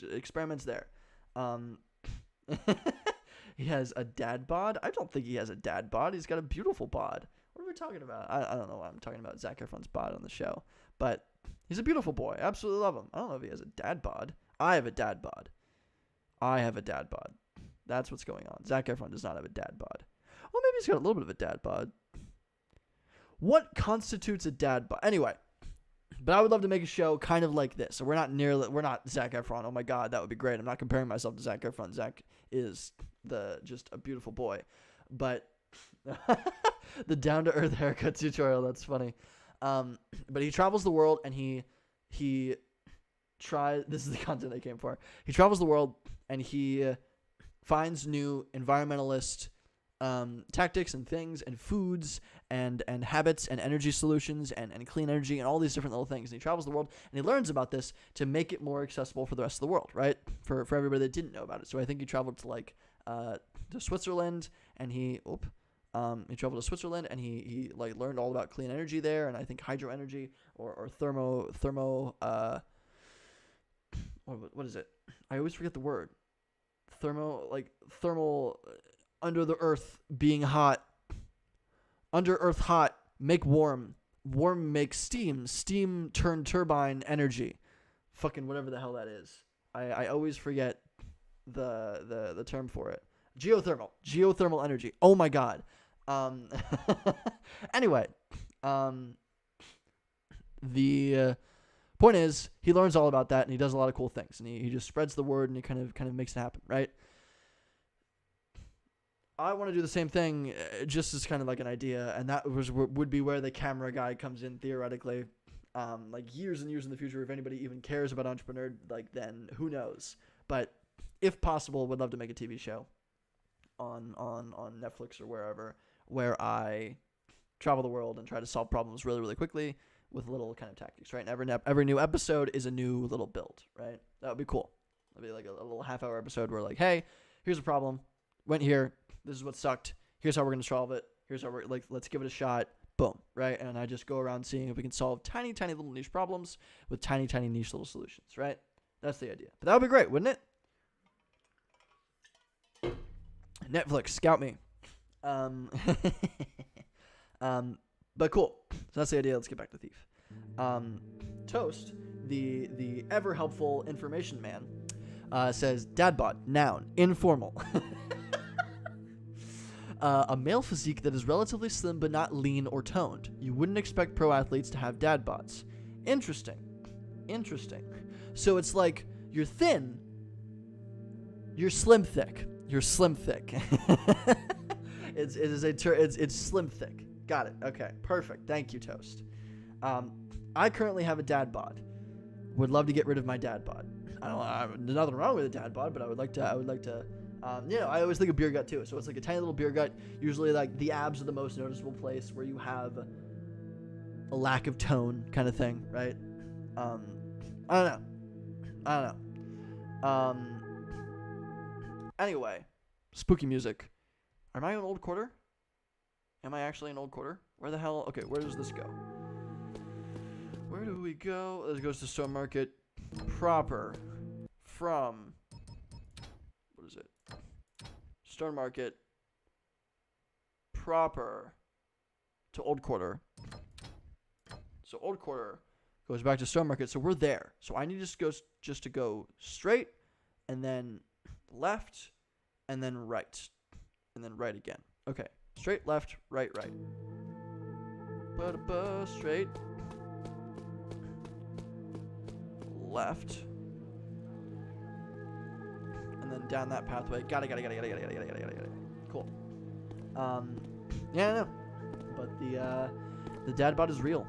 experiments there. He has a dad bod. I don't think he has a dad bod. He's got a beautiful bod. What are we talking about? I don't know why I'm talking about Zac Efron's bod on the show, but he's a beautiful boy. I absolutely love him. I don't know if he has a dad bod. I have a dad bod. That's what's going on. Zac Efron does not have a dad bod. Well, maybe he's got a little bit of a dad bod. What constitutes a dad bod? Anyway, but I would love to make a show kind of like this. So we're not Zac Efron. Oh my God, that would be great. I'm not comparing myself to Zac Efron. Zac is just a beautiful boy. But the down to earth haircut tutorial, that's funny. But he travels the world and he tries, this is the content I came for. He travels the world and he finds new environmentalist tactics and things and foods and habits and energy solutions and clean energy and all these different little things. And he travels the world and he learns about this to make it more accessible for the rest of the world, right? For everybody that didn't know about it. So I think he traveled to to Switzerland and he traveled to Switzerland and he like learned all about clean energy there, and I think hydro energy or thermo what is it? I always forget the word. Thermal under the earth being hot. Under earth hot, make warm. Warm makes steam. Steam turn turbine energy. Fucking whatever the hell that is. I always forget the term for it. Geothermal energy. Oh my God. Anyway, the point is he learns all about that and he does a lot of cool things and he just spreads the word and he kind of makes it happen, right? I want to do the same thing, just as kind of like an idea, and that would be where the camera guy comes in theoretically. Like years and years in the future, if anybody even cares about entrepreneur, like then who knows? But if possible, would love to make a TV show on Netflix or wherever, where I travel the world and try to solve problems really, really quickly with little kind of tactics, right? And every new episode is a new little build, right? That would be cool. That'd be like a little half-hour episode where like, hey, here's a problem, went here, this is what sucked, here's how we're going to solve it, here's how we're like, let's give it a shot, boom, right? And I just go around seeing if we can solve tiny, tiny little niche problems with tiny, tiny niche little solutions, right? That's the idea. But that would be great, wouldn't it? Netflix, scout me. But cool. So that's the idea. Let's get back to Thief. Toast, the ever helpful information man, says dadbod, noun, informal. A male physique that is relatively slim but not lean or toned. You wouldn't expect pro athletes to have dad bods. Interesting. So it's like you're thin, you're slim thick. You're slim thick. It's slim thick. Got it. Okay, perfect. Thank you, Toast. I currently have a dad bod. Would love to get rid of my dad bod. There's nothing wrong with a dad bod, but I would like to. I always think of beer gut too. So it's like a tiny little beer gut. Usually, like the abs are the most noticeable place where you have a lack of tone, kind of thing, right? I don't know. Anyway, spooky music. Am I in Old Quarter? Am I actually in Old Quarter? Where the hell? Okay, where does this go? Where do we go? This goes to Stone Market proper from, what is it? Stone Market proper to Old Quarter. So Old Quarter goes back to Stone Market. So we're there. So I need to go straight and then left and then right and then right again. Okay. Straight, left, right. Straight, left, and then down that pathway. Got it. Cool. Yeah, I know. But the dad bod is real.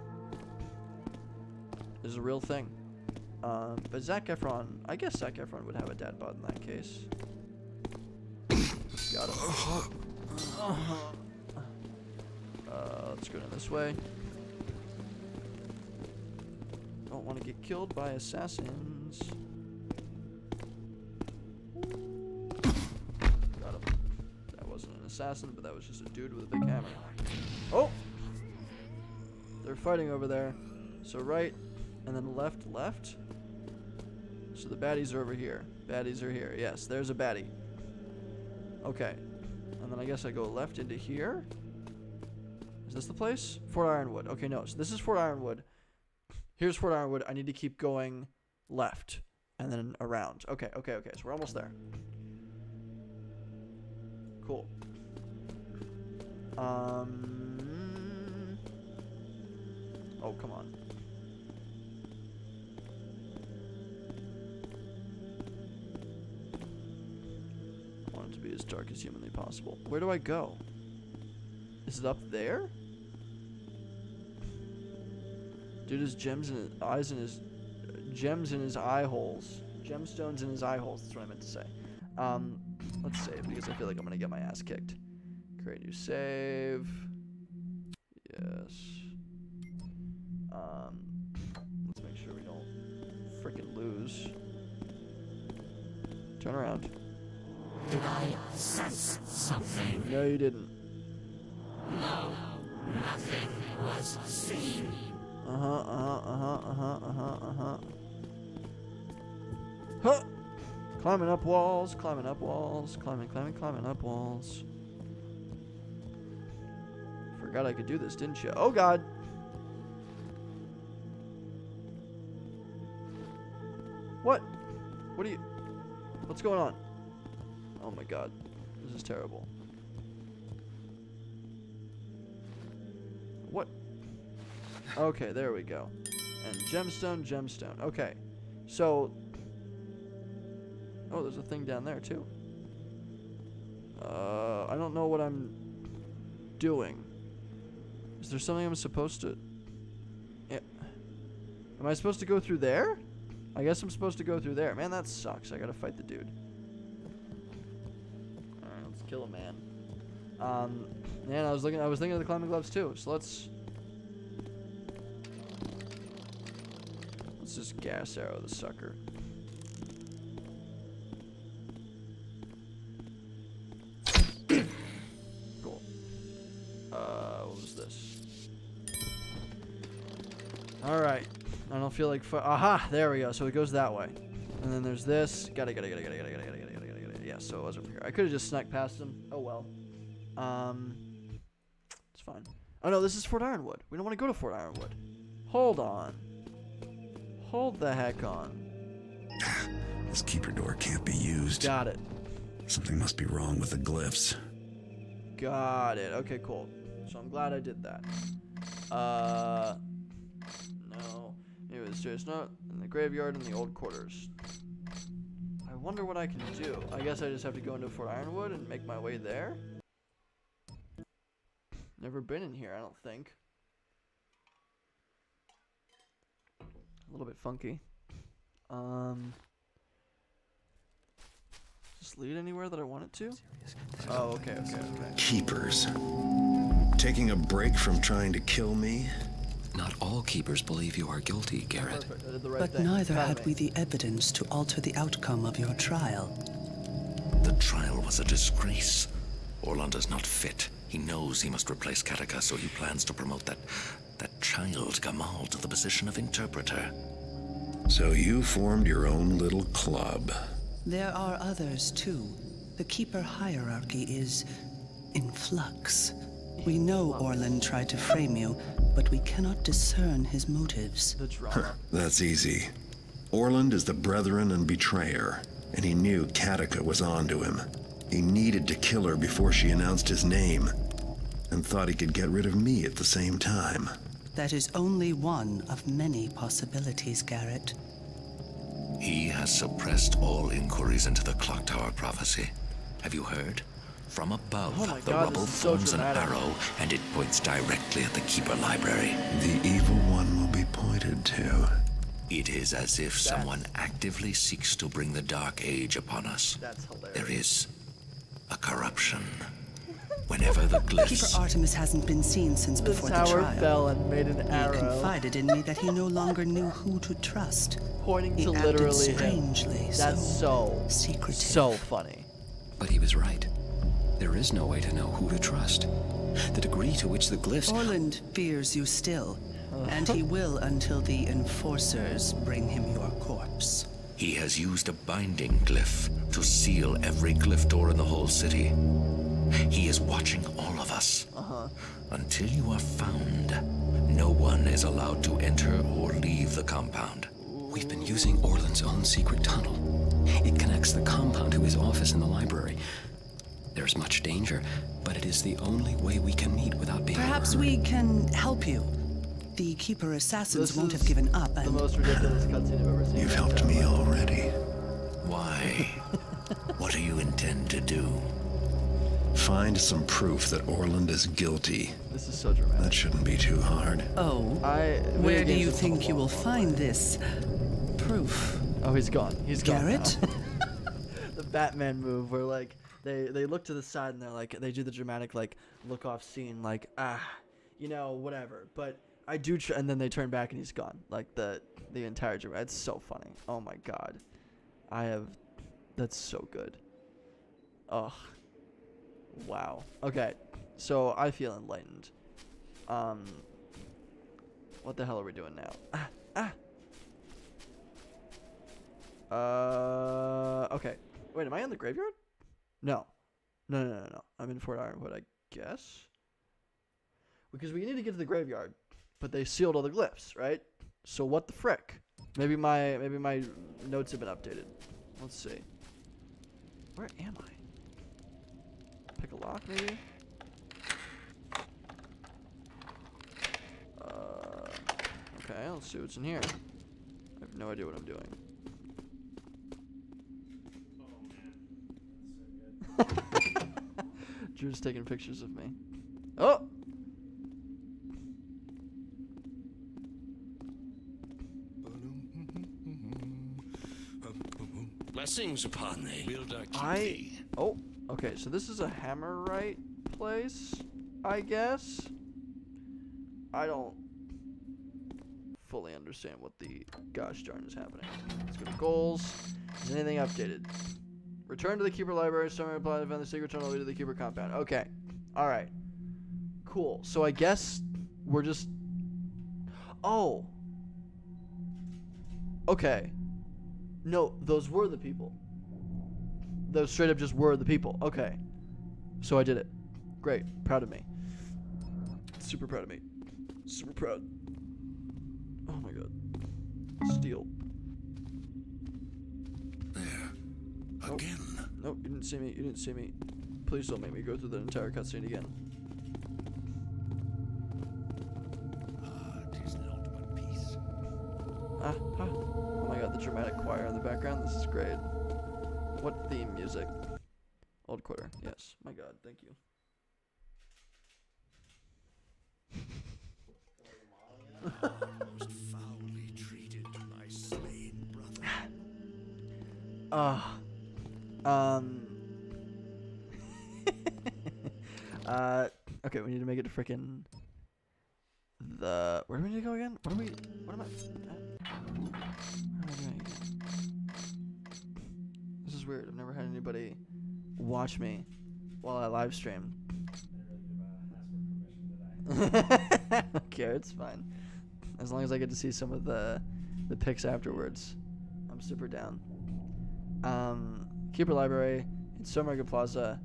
It's a real thing. But Zac Efron, I guess Zac Efron would have a dad bod in that case. Got him. Let's go down this way. Don't want to get killed by assassins. Got him. That wasn't an assassin, but that was just a dude with a big hammer. Oh! They're fighting over there. So right, and then left. So the baddies are over here. Baddies are here. Yes, there's a baddie. Okay. And then I guess I go left into here. Is this the place? Fort Ironwood. Okay, no. So this is Fort Ironwood. Here's Fort Ironwood. I need to keep going left and then around. Okay. So we're almost there. Cool. Oh, come on. I want it to be as dark as humanly possible. Where do I go? Is it up there? Dude has gems in his eyes and his gems in his eye holes. Gemstones in his eye holes. That's what I meant to say. Let's save because I feel like I'm gonna get my ass kicked. Create new save. Yes. Let's make sure we don't freaking lose. Turn around. Did I sense something? No, you didn't. No, nothing was seen. Huh! Climbing up walls, climbing up walls, climbing up walls. Forgot I could do this, didn't you? Oh god! What? What are you... What's going on? Oh my god. This is terrible. What? Okay, there we go. And gemstone. Okay. So... Oh, there's a thing down there, too. I don't know what I'm doing. Is there something I'm supposed to... Yeah. Am I supposed to go through there? I guess I'm supposed to go through there. Man, that sucks. I gotta fight the dude. Alright, let's kill a man. Man, I was thinking of the climbing gloves, too. So let's just gas arrow the sucker. Cool. What was this? Alright. I don't feel like aha! There we go. So it goes that way. And then there's this. Gotta. Yeah, so it was over here. I could have just snuck past him. Oh well. It's fine. Oh no, this is Fort Ironwood. We don't want to go to Fort Ironwood. Hold on. Hold the heck on. This keeper door can't be used. Got it. Something must be wrong with the glyphs. Got it. Okay, cool. So I'm glad I did that. No. It was just not in the graveyard in the old quarters. I wonder what I can do. I guess I just have to go into Fort Ironwood and make my way there. Never been in here, I don't think. A little bit funky. Just lead anywhere that I want it to? Oh, okay. Keepers. Taking a break from trying to kill me? Not all keepers believe you are guilty, Garrett. Perfect. I did the right But thing. neither Proud of had me. we the evidence to alter the outcome of your trial. The trial was a disgrace. Orlando is not fit. He knows he must replace Kataka, so he plans to promote that child, Gamal, to the position of interpreter. So you formed your own little club. There are others, too. The Keeper hierarchy is in flux. We know Orland tried to frame you, but we cannot discern his motives. The drama. That's easy. Orland is the brethren and betrayer, and he knew Kataka was onto him. He needed to kill her before she announced his name, and thought he could get rid of me at the same time. That is only one of many possibilities, Garrett. He has suppressed all inquiries into the Clock Tower prophecy. Have you heard? From above, Oh my the God, rubble this is so forms an dramatic. arrow, and it points directly at the Keeper Library. The evil one will be pointed to. It is as if someone actively seeks to bring the Dark Age upon us. That's hilarious. There is a corruption. Whenever the Keeper glyphs... Artemis hasn't been seen since The before the tower trial. fell and made an He arrow confided in me that he no longer knew who to trust. pointing He to acted literally him. strangely, That's so secretive. so funny. But he was right. There is no way to know who to trust. The degree to which the glyphs... Orland fears you still, and he will until the enforcers bring him your corpse. He has used a binding glyph to seal every glyph door in the whole city. He is watching all of us. Uh-huh. Until you are found, no one is allowed to enter or leave the compound. We've been using Orland's own secret tunnel. It connects the compound to his office in the library. There's much danger, but it is the only way we can meet without being Perhaps heard. we can help you. The Keeper assassins This won't is have given up, The and most ridiculous cutscene I've ever seen. You've helped me already. Why? What do you intend to do? Find some proof that Orland is guilty. This is so dramatic. That shouldn't be too hard. oh, video where do games you have come think a you long, will long find way. this proof? Oh, he's gone. He's gone. Garrett? now. The Batman move where like they look to the side and they're like they do the dramatic like look off scene like whatever. But I do and then they turn back and he's gone. Like the entire dramatic. It's so funny. Oh my god. That's so good. Ugh. Wow. Okay. So I feel enlightened. What the hell are we doing now? Okay. Wait, am I in the graveyard? No. No. I'm in Fort Ironwood, I guess. Because we need to get to the graveyard, but they sealed all the glyphs, right? So what the frick? Maybe my notes have been updated. Let's see. Where am I? Pick a lock, maybe? Okay, let's see what's in here. I have no idea what I'm doing. Drew's taking pictures of me. Oh! Blessings upon thee. Wielder keep thee. Oh, okay, so this is a Hammerite place, I guess. I don't fully understand what the gosh darn is happening. Let's go to goals. Is anything updated? Return to the Keeper Library. Summary apply to find the secret tunnel lead to the Keeper compound. Okay. Alright. Cool. So I guess we're just... Oh. Okay. No, those were the people. Those straight up just were the people. Okay. So I did it. Great. Proud of me. Super proud of me. Super proud. Oh my god. Steel. There. Nope. Again. Nope, you didn't see me. You didn't see me. Please don't make me go through the entire cutscene again. Tis naught but peace. Oh my god, the dramatic choir in the background. This is great. What theme music? Old Quitter. Yes. My god, thank you. Most foully treated my slain brother. Okay, we need to make it to frickin' the... Where do we need to go again? What am I... What am I doing again? This is weird. I've never had anybody watch me while I live stream. Okay, it's fine. As long as I get to see some of the pics afterwards, I'm super down. Keeper Library, in Stone Market Plaza,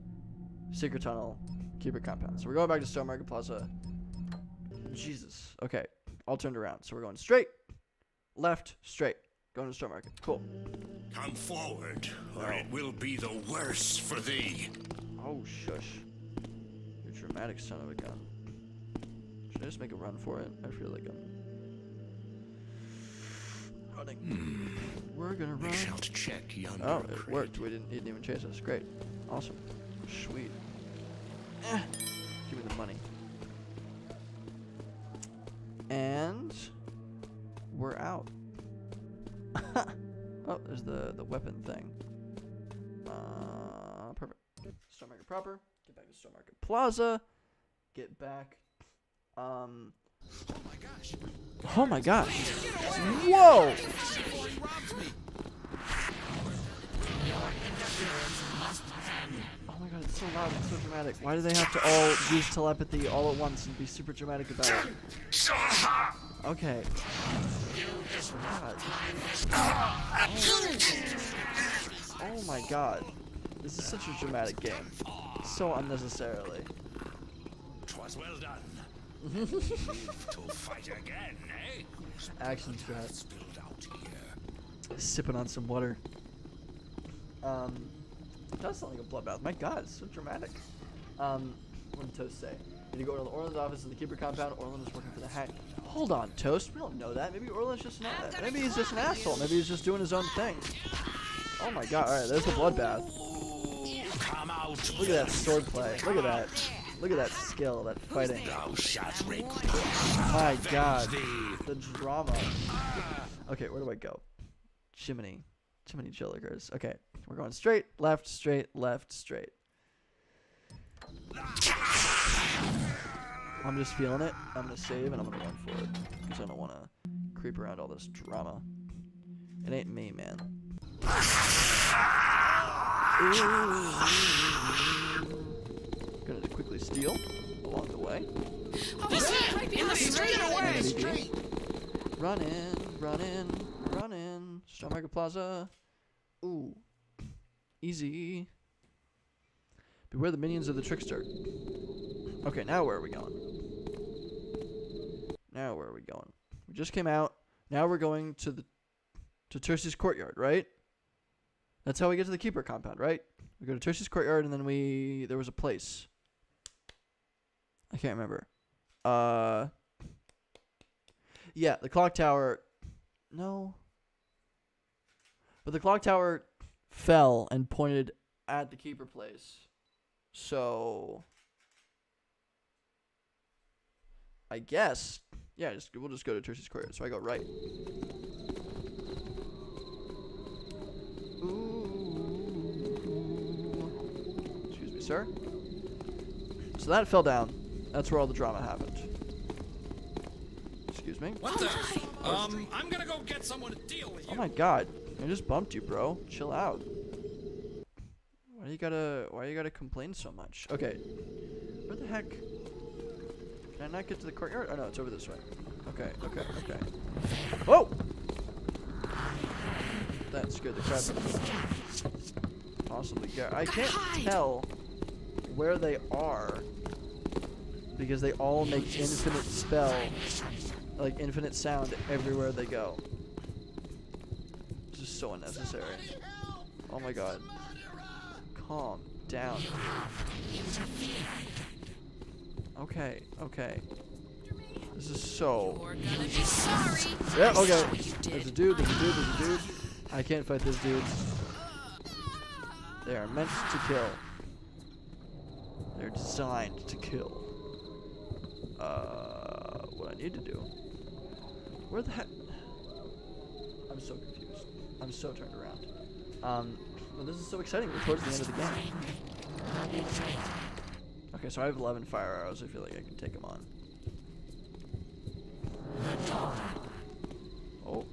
Secret Tunnel, Keeper Compound. So we're going back to Stone Market Plaza. Jesus. Okay, all turned around. So we're going straight, left, straight. Going to Stone Market. Cool. Come forward, or it will be the worse for thee. Oh, shush. You dramatic son of a gun. Should I just make a run for it? I feel like I'm running. We're gonna run. We shall check yonder. Oh, it crate. worked. He didn't even chase us. Great. Awesome. Sweet. Give me the money. And we're out. Oh, there's the weapon thing. Perfect. Stone Market proper. Get back to Stone Market Plaza. Get back. Oh my gosh. Whoa! Oh my god, it's so loud, it's so dramatic. Why do they have to all use telepathy all at once and be super dramatic about it? Okay. God. Oh my god. This is such a dramatic game. So unnecessarily. 'Twas well done. Live to fight again, eh? Action strat. Spilled out here. Sipping on some water. It does sound like a bloodbath. My God, it's so dramatic. What did Toast say? Did you go to Orland's office in the Keeper compound? Orland is working for the hack. Hold on, Toast. We don't know that. Maybe Orland's just an asshole. Maybe he's just an asshole. Maybe he's just doing his own thing. Oh my God! All right, there's the bloodbath. Come out. Look at that swordplay. Look at that. Look at that skill, that fighting. Thou shalt reap. My God, the drama. Okay, where do I go? Jiminy Jillikers. Okay, we're going straight, left, straight, left, straight. I'm just feeling it. I'm gonna save and I'm gonna run for it because I don't want to creep around all this drama. It ain't me, man. Gonna quickly steal along the way. He's here! In the street! Run in. Strong Market Plaza. Ooh. Easy. Beware the minions of the trickster. Okay, now where are we going? We just came out. Now we're going to Tercy's courtyard, right? That's how we get to the Keeper compound, right? We go to Tercy's courtyard and then there was a place. I can't remember. Yeah, the clock tower. No. But the clock tower fell and pointed at the Keeper place. So I guess, yeah, we'll just go to Tercy's courtyard. So I go right. Ooh. Excuse me, sir. So that fell down. That's where all the drama happened. Excuse me. What the? I'm gonna go get someone to deal with you. Oh my God! I just bumped you, bro. Chill out. Why you gotta complain so much? Okay. Where the heck? Can I not get to the courtyard? Oh no, it's over this way. Okay. Whoa! That scared the crap out of me. Possibly. I can't tell where they are because they all make infinite infinite sound everywhere they go. This is so unnecessary. Oh my God. Calm down. Okay. This is so. You're gonna be sorry. Yeah, okay. There's a dude. I can't fight those dudes. They are meant to kill. They're designed to kill. What I need to do. Where the heck? I'm so confused. I'm so turned around. Well, this is so exciting. We're towards the end of the game. Okay, so I have 11 fire arrows. I feel like I can take them on. Oh.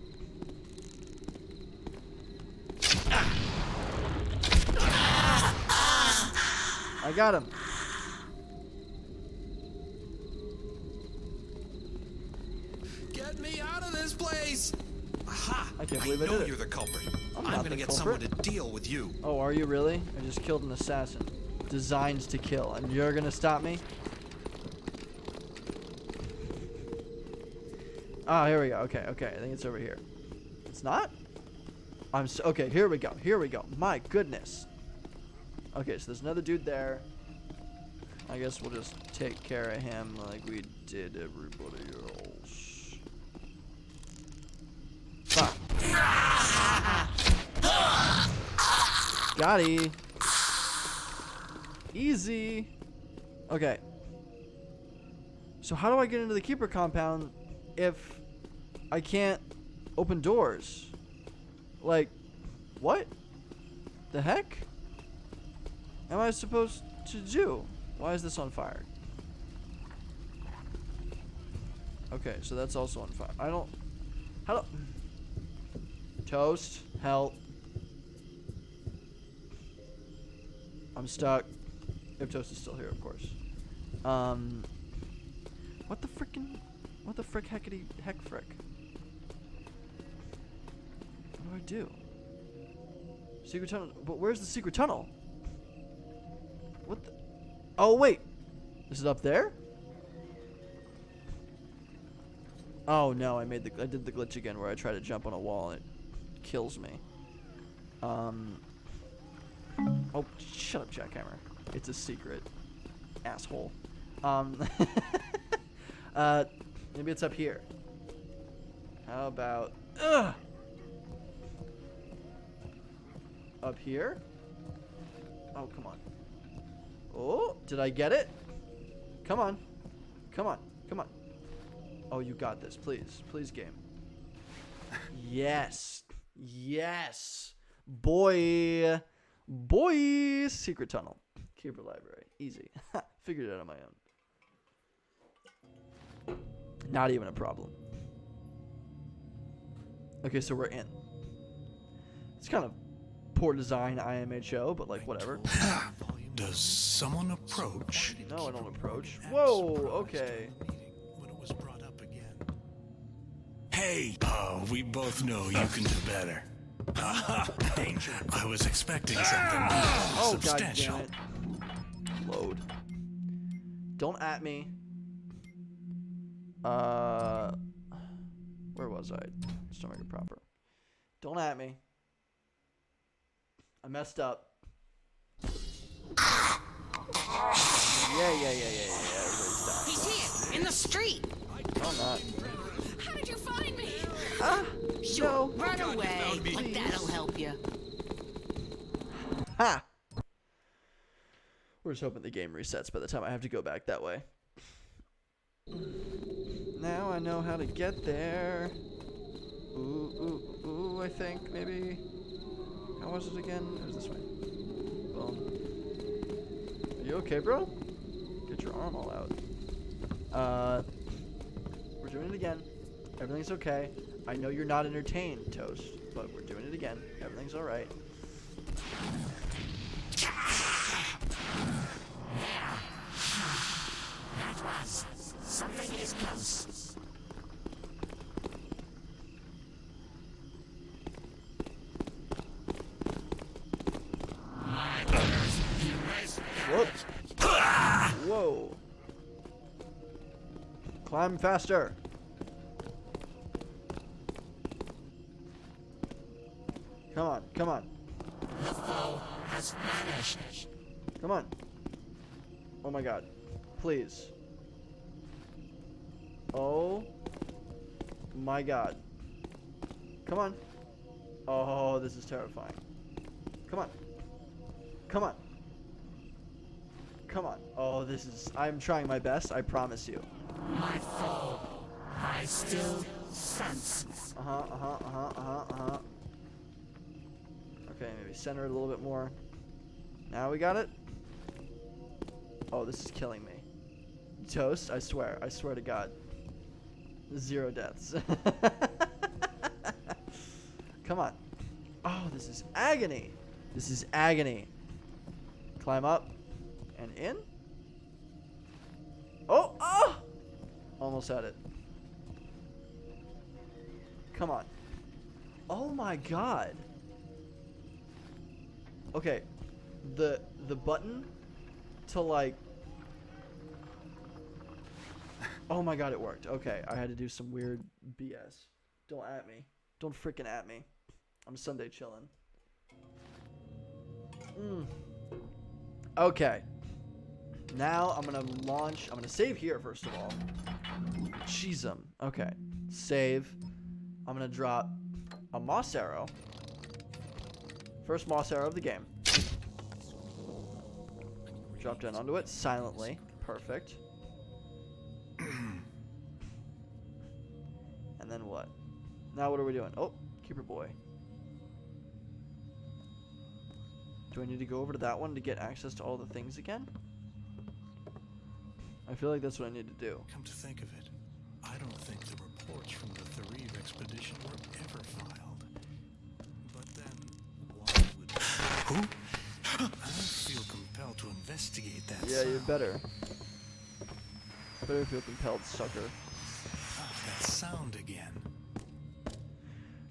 I got him. Get me out of this place! Aha! I can't believe I know did it. you're the culprit. I'm I'm not gonna the get culprit. someone to deal with you. Oh, are you really? I just killed an assassin. Designed to kill. And you're gonna stop me? Ah, here we go. Okay. I think it's over here. It's not? Okay, here we go. My goodness. Okay, so there's another dude there. I guess we'll just take care of him like we did everybody else. Fuck. Got he. Easy. Okay. So how do I get into the Keeper compound if I can't open doors? Like, what the heck am I supposed to do? Why is this on fire? Okay, so that's also on fire. How do... Toast, help. I'm stuck. If Toast is still here, of course. What the frick heck frick? What do I do? Secret tunnel, but where's the secret tunnel? What the... Oh, wait. Is it up there? Oh, no. I did the glitch again where I try to jump on a wall and it kills me. Oh, shut up, Jackhammer. It's a secret. Asshole. Maybe it's up here. How about... Ugh! Up here? Oh, come on. Oh, did I get it? Come on. Come on. Come on. Oh, you got this. Please. Please, game. Yes. Yes. Boy. Boy. Secret tunnel. Keeper library. Easy. Figured it out on my own. Not even a problem. Okay, so we're in. It's kind of poor design IMHO, but like whatever. Does someone approach? No, I don't approach. Whoa, okay. When it was brought up again. Hey! Oh, we both know you can do better. Danger. I was expecting something substantial. God damn it. Load. Don't at me. Where was I? Just don't make it proper. Don't at me. I messed up. Yeah. Everybody stop. He's here, in the street. No, I'm not. How did you find me? No. Run away. Like that'll help you. Ha! We're just hoping the game resets by the time I have to go back that way. Now I know how to get there. Ooh, I think, maybe. How was it again? It was this way. Boom. Are you okay, bro? Get your arm all out. We're doing it again. Everything's okay. I know you're not entertained, Toast, but we're doing it again. Everything's alright. That was something is close. Whoops. Whoa. Climb faster. Come on, come on. The foe has vanished. Come on. Oh my god. Please. Oh my god. Come on. Oh, this is terrifying. Come on. Come on. Come on. Oh, this is... I'm trying my best, I promise you. My foe, I still sense. Okay, maybe center it a little bit more. Now we got it? Oh, this is killing me. Toast, I swear to God. 0 deaths. Come on. Oh, this is agony. This is agony. Climb up and in. Oh, oh! Almost had it. Come on. Oh my god. Okay. The button to like... Oh my god, it worked. Okay, I had to do some weird BS. Don't at me. Don't freaking at me. I'm Sunday chilling. Okay. Now I'm gonna launch. I'm gonna save here first of all. Jeez. Okay. Save. I'm gonna drop a moss arrow. First moss arrow of the game. Drop down onto it silently. Perfect. And then what? Now what are we doing? Oh, keeper boy. Do I need to go over to that one to get access to all the things again? I feel like that's what I need to do. Come to think of it, I don't think the reports from the Thareve expedition were ever filed. But then, why would... Who? I feel compelled to investigate that. Yeah, you better. Better feel compelled, sucker. That sound again.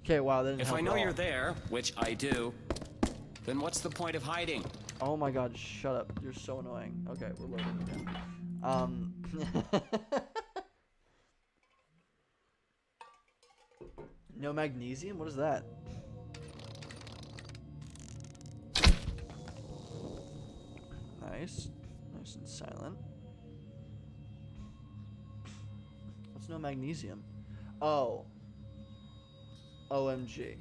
Okay, wow, that didn't If help I at know all. you're there, which I do, then what's the point of hiding? Oh my god, shut up. You're so annoying. Okay, we're loading again. No magnesium? What is that? Nice. Nice and silent. What's no magnesium? Oh. OMG.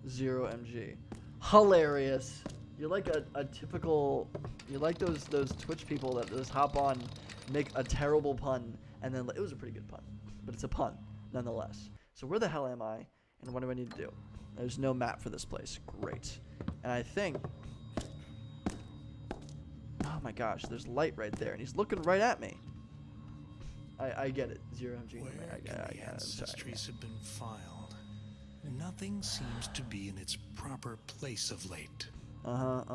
0 MG. Hilarious. You're like a typical... You're like those Twitch people that just hop on, make a terrible pun, and then... It was a pretty good pun. But it's a pun, nonetheless. So where the hell am I? And what do I need to do? There's no map for this place. Great. And I think... Oh my gosh, there's light right there, and he's looking right at me. I get it. 0 MG. Where I get the it. ancestries have been filed. Nothing seems to be in its proper place of late. I'm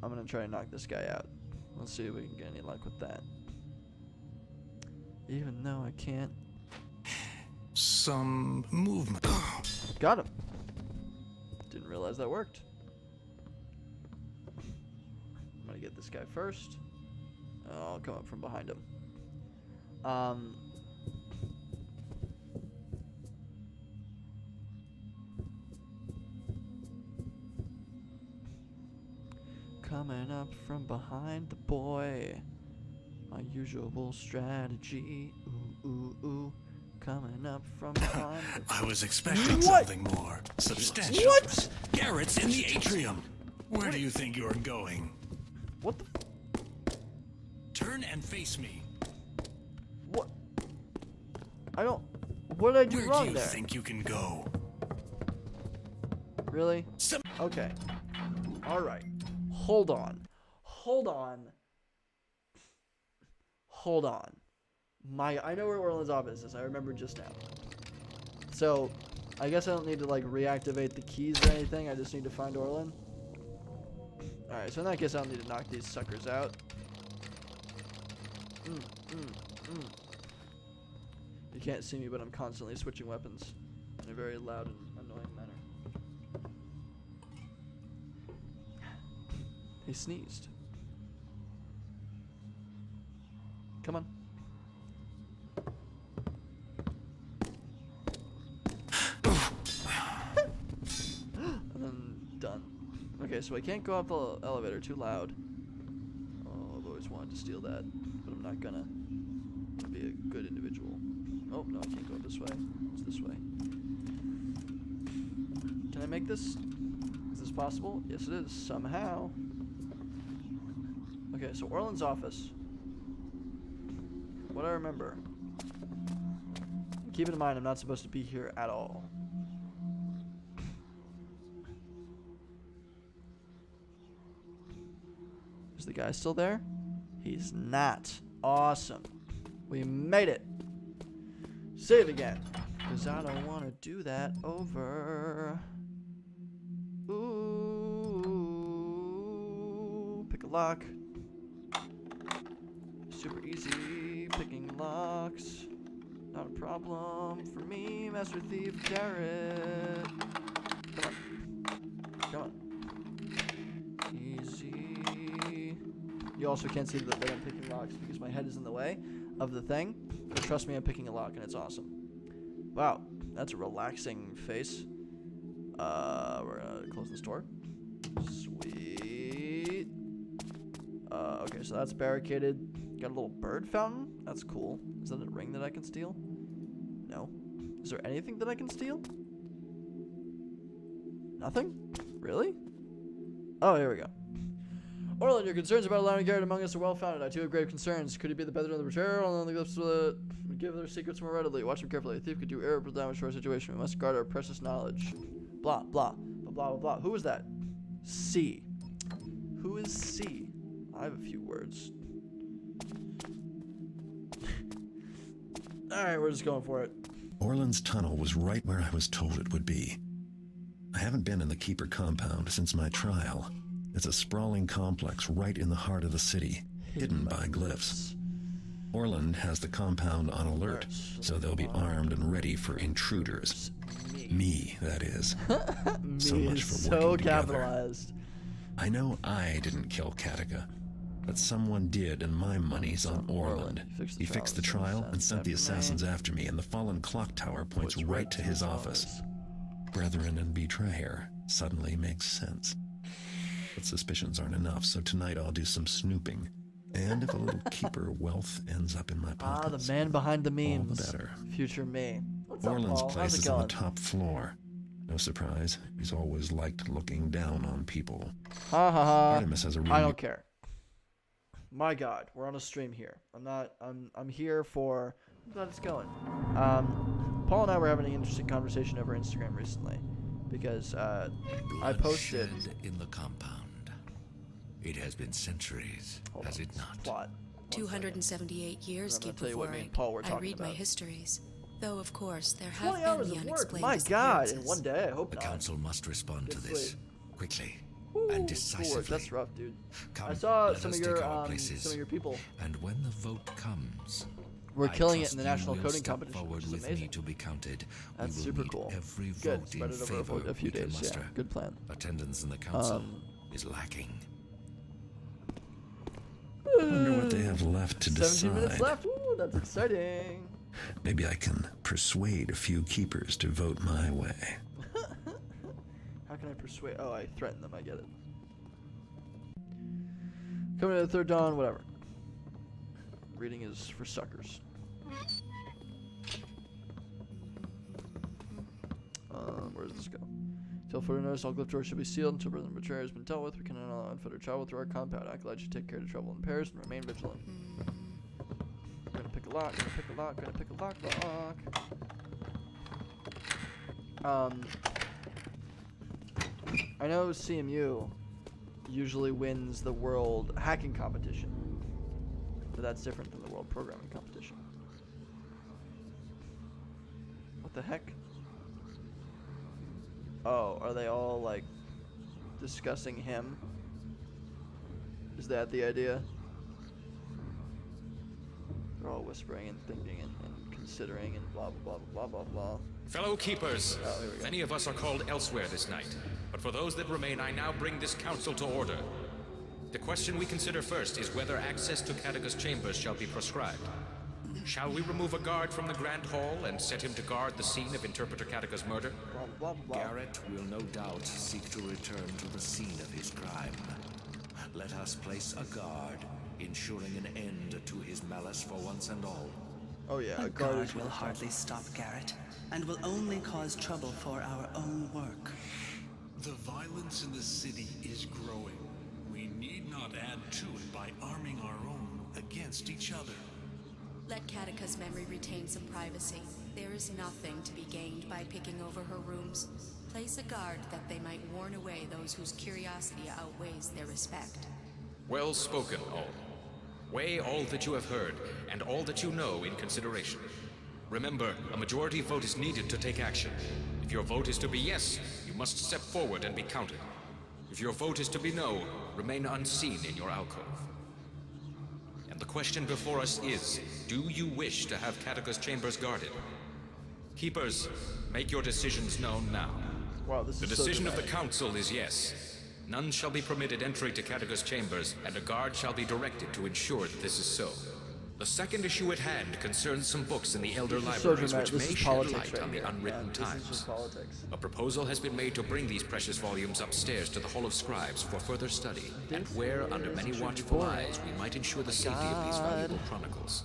gonna try to knock this guy out. Let's see if we can get any luck with that. Even though I can't. Some movement. Got him. Didn't realize that worked. I'm gonna get this guy first. I'll come up from behind him. Coming up from behind the boy. My usual strategy. Ooh, ooh, ooh. Coming up from behind the... I was expecting something more substantial. What? Garrett's in the atrium. Where do you think you're going? What the... Turn and face me. What? I don't... What did I do Where wrong do you there? think you can go? Really? Okay. Alright. Hold on. Hold on. Hold on. I know where Orland's office is. I remember just now. So, I guess I don't need to, like, reactivate the keys or anything. I just need to find Orland. Alright, so in that case, I don't need to knock these suckers out. You can't see me, but I'm constantly switching weapons in a very loud and annoying manner. He sneezed. Come on. And then done. Okay, so I can't go up the elevator, too loud. Oh, I've always wanted to steal that, but I'm not gonna. I'm be a good individual. Oh, no, I can't go up this way. It's this way. Can I make this? Is this possible? Yes, it is. Somehow. Okay, so Orland's office. What I remember. Keep in mind, I'm not supposed to be here at all. Is the guy still there? He's not. Awesome. We made it. Save again. Because I don't want to do that over. Ooh. Pick a lock. Super easy. Picking locks. Not a problem for me, Master Thief Garrett. Come on. Come on. Easy. You also can't see that I'm picking locks because my head is in the way of the thing. But trust me, I'm picking a lock and it's awesome. Wow, that's a relaxing face. We're gonna close this door. Sweet. Okay, so that's barricaded. Got a little bird fountain. That's cool. Is that a ring that I can steal? No. Is there anything that I can steal? Nothing? Really? Oh, here we go. Orland, your concerns about allowing Garrett among us are well founded. I too have grave concerns. Could he be the better of the betrayer? All the glyphs would give their secrets more readily. Watch him carefully. A thief could do irreparable damage to our situation. We must guard our precious knowledge. Blah, blah, blah, blah, blah. Who is that? C. Who is C? I have a few words. Alright, we're just going for it. Orland's tunnel was right where I was told it would be. I haven't been in the Keeper compound since my trial. It's a sprawling complex right in the heart of the city, hidden by glyphs. Orland has the compound on alert, so they'll be armed and ready for intruders. Me, that is. Me So much is for so working together. capitalized. I know I didn't kill Katika, but someone did, and my money's on Orland. He fixed the trial and sent the assassins after me, and the fallen clock tower points right to his office. Brethren and betrayer suddenly makes sense. But suspicions aren't enough, so tonight I'll do some snooping. And if a little keeper wealth ends up in my pockets, the man behind the memes. all the better. Future me. What's Orland's up, Paul? place How's it is on the going? top floor. No surprise, he's always liked looking down on people. Ha ha ha. Artemis has a room. I don't care. My God, we're on a stream here. I'm here for. I'm glad it's going. Paul and I were having an interesting conversation over Instagram recently, because I posted Bloodshed in the compound. It has been centuries, has it not? plot. 278 years I'm gonna keep tell you what before me and Paul were I talking read my about. histories. Though, of course, there 20 have hours been the of work. unexplained My God, in disappearances. one day. I hope The not. council must respond to Good this sleep. quickly Ooh, and schoolwork, decisively. that's rough, dude. Come, I saw let some us of take your our places. some of your people. And when the vote comes, We're I killing it trust in the you national will coding step competition, forward which is with me amazing. to be counted. That's We will super meet cool. every Good. vote Spread in it over favor a few we can days. Yeah, muster. good plan. Attendance in the council is lacking. I wonder what they have left to 17 minutes decide. left. Ooh, that's exciting. Maybe I can persuade a few keepers to vote my way. How can I persuade? Oh, I threaten them. I get it. Coming to the third dawn, whatever. Reading is for suckers. Where does this go? Till further notice, all glyph doors should be sealed until Brother Betrayer has been dealt with. We cannot allow unfettered travel through our compound. Acolytes should take care to travel in pairs and remain vigilant. Gonna pick a lock, gonna pick a lock, gonna pick a lock. I know CMU usually wins the world hacking competition, but that's different than the world programming competition. What the heck? Oh, are they all like discussing him? Is that the idea? They're all whispering and thinking and considering and blah blah blah blah blah blah. Fellow keepers, Oh, here we go. many of us are called elsewhere this night, but for those that remain, I now bring this council to order. The question we consider first is whether access to Katika's chambers shall be prescribed. Shall we remove a guard from the Grand Hall and set him to guard the scene of Interpreter Katika's murder? Blah, blah, blah. Garrett will no doubt seek to return to the scene of his crime. Let us place a guard, ensuring an end to his malice for once and all. Oh yeah, A guard guard is will worth hardly stop Garrett, and will only cause trouble for our own work. The violence in the city is growing. We need not add to it by arming our own against each other. Let Katika's memory retain some privacy. There is nothing to be gained by picking over her rooms. Place a guard that they might warn away those whose curiosity outweighs their respect. Well spoken, all. Weigh all that you have heard and all that you know in consideration. Remember, a majority vote is needed to take action. If your vote is to be yes, you must step forward and be counted. If your vote is to be no, remain unseen in your alcove. And the question before us is, do you wish to have Katika's chambers guarded? Keepers, make your decisions known now. Wow, this The is so decision of the dramatic. council is yes. None shall be permitted entry to Katika's chambers, and a guard shall be directed to ensure that this is so. The second issue at hand concerns some books in the Elder This is so Libraries dramatic. which This may is shed politics light right on the here. unwritten Yeah, this is times. just politics. A proposal has been made to bring these precious volumes upstairs to the Hall of Scribes for further study, and where, under many watchful eyes, we might ensure the safety of these valuable chronicles.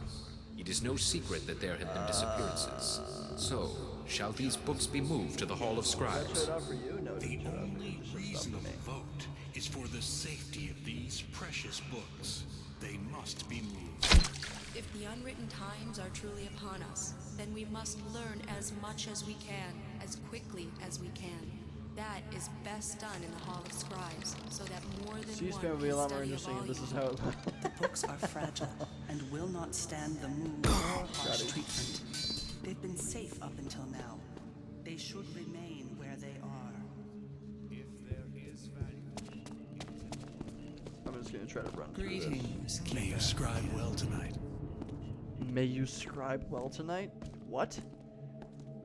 It is no secret that there have been disappearances. So, shall these books be moved to the Hall of Scribes? The only reason of the vote is for the safety of these precious books. They must be moved. If the unwritten times are truly upon us, then we must learn as much as we can, as quickly as we can. That is best done in the Hall of Scribes, so that more than C-SPAN one would be a can lot more study a interesting if this is volume. how The books are fragile and will not stand the move or harsh treatment. They've been safe up until now. They should remain where they are. I'm just gonna try to run through this. Greetings, May you scribe well tonight. May you scribe well tonight? What?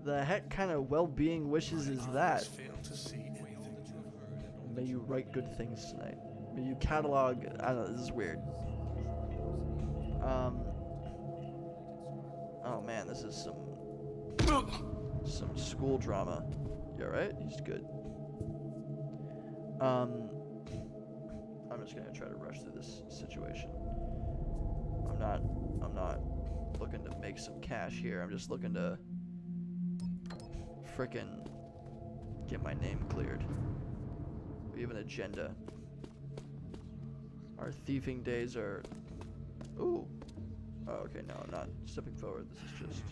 The heck kind of well-being wishes is that? Fail to see anything. May you write good things tonight. May you catalog. I don't know. This is weird. Oh man, this is some school drama. You alright? He's good. I'm just gonna try to rush through this situation. I'm not looking to make some cash here. I'm just looking to frickin' get my name cleared. We have an agenda. Our thieving days are... Ooh. Oh, okay, no, I'm not stepping forward. This is just...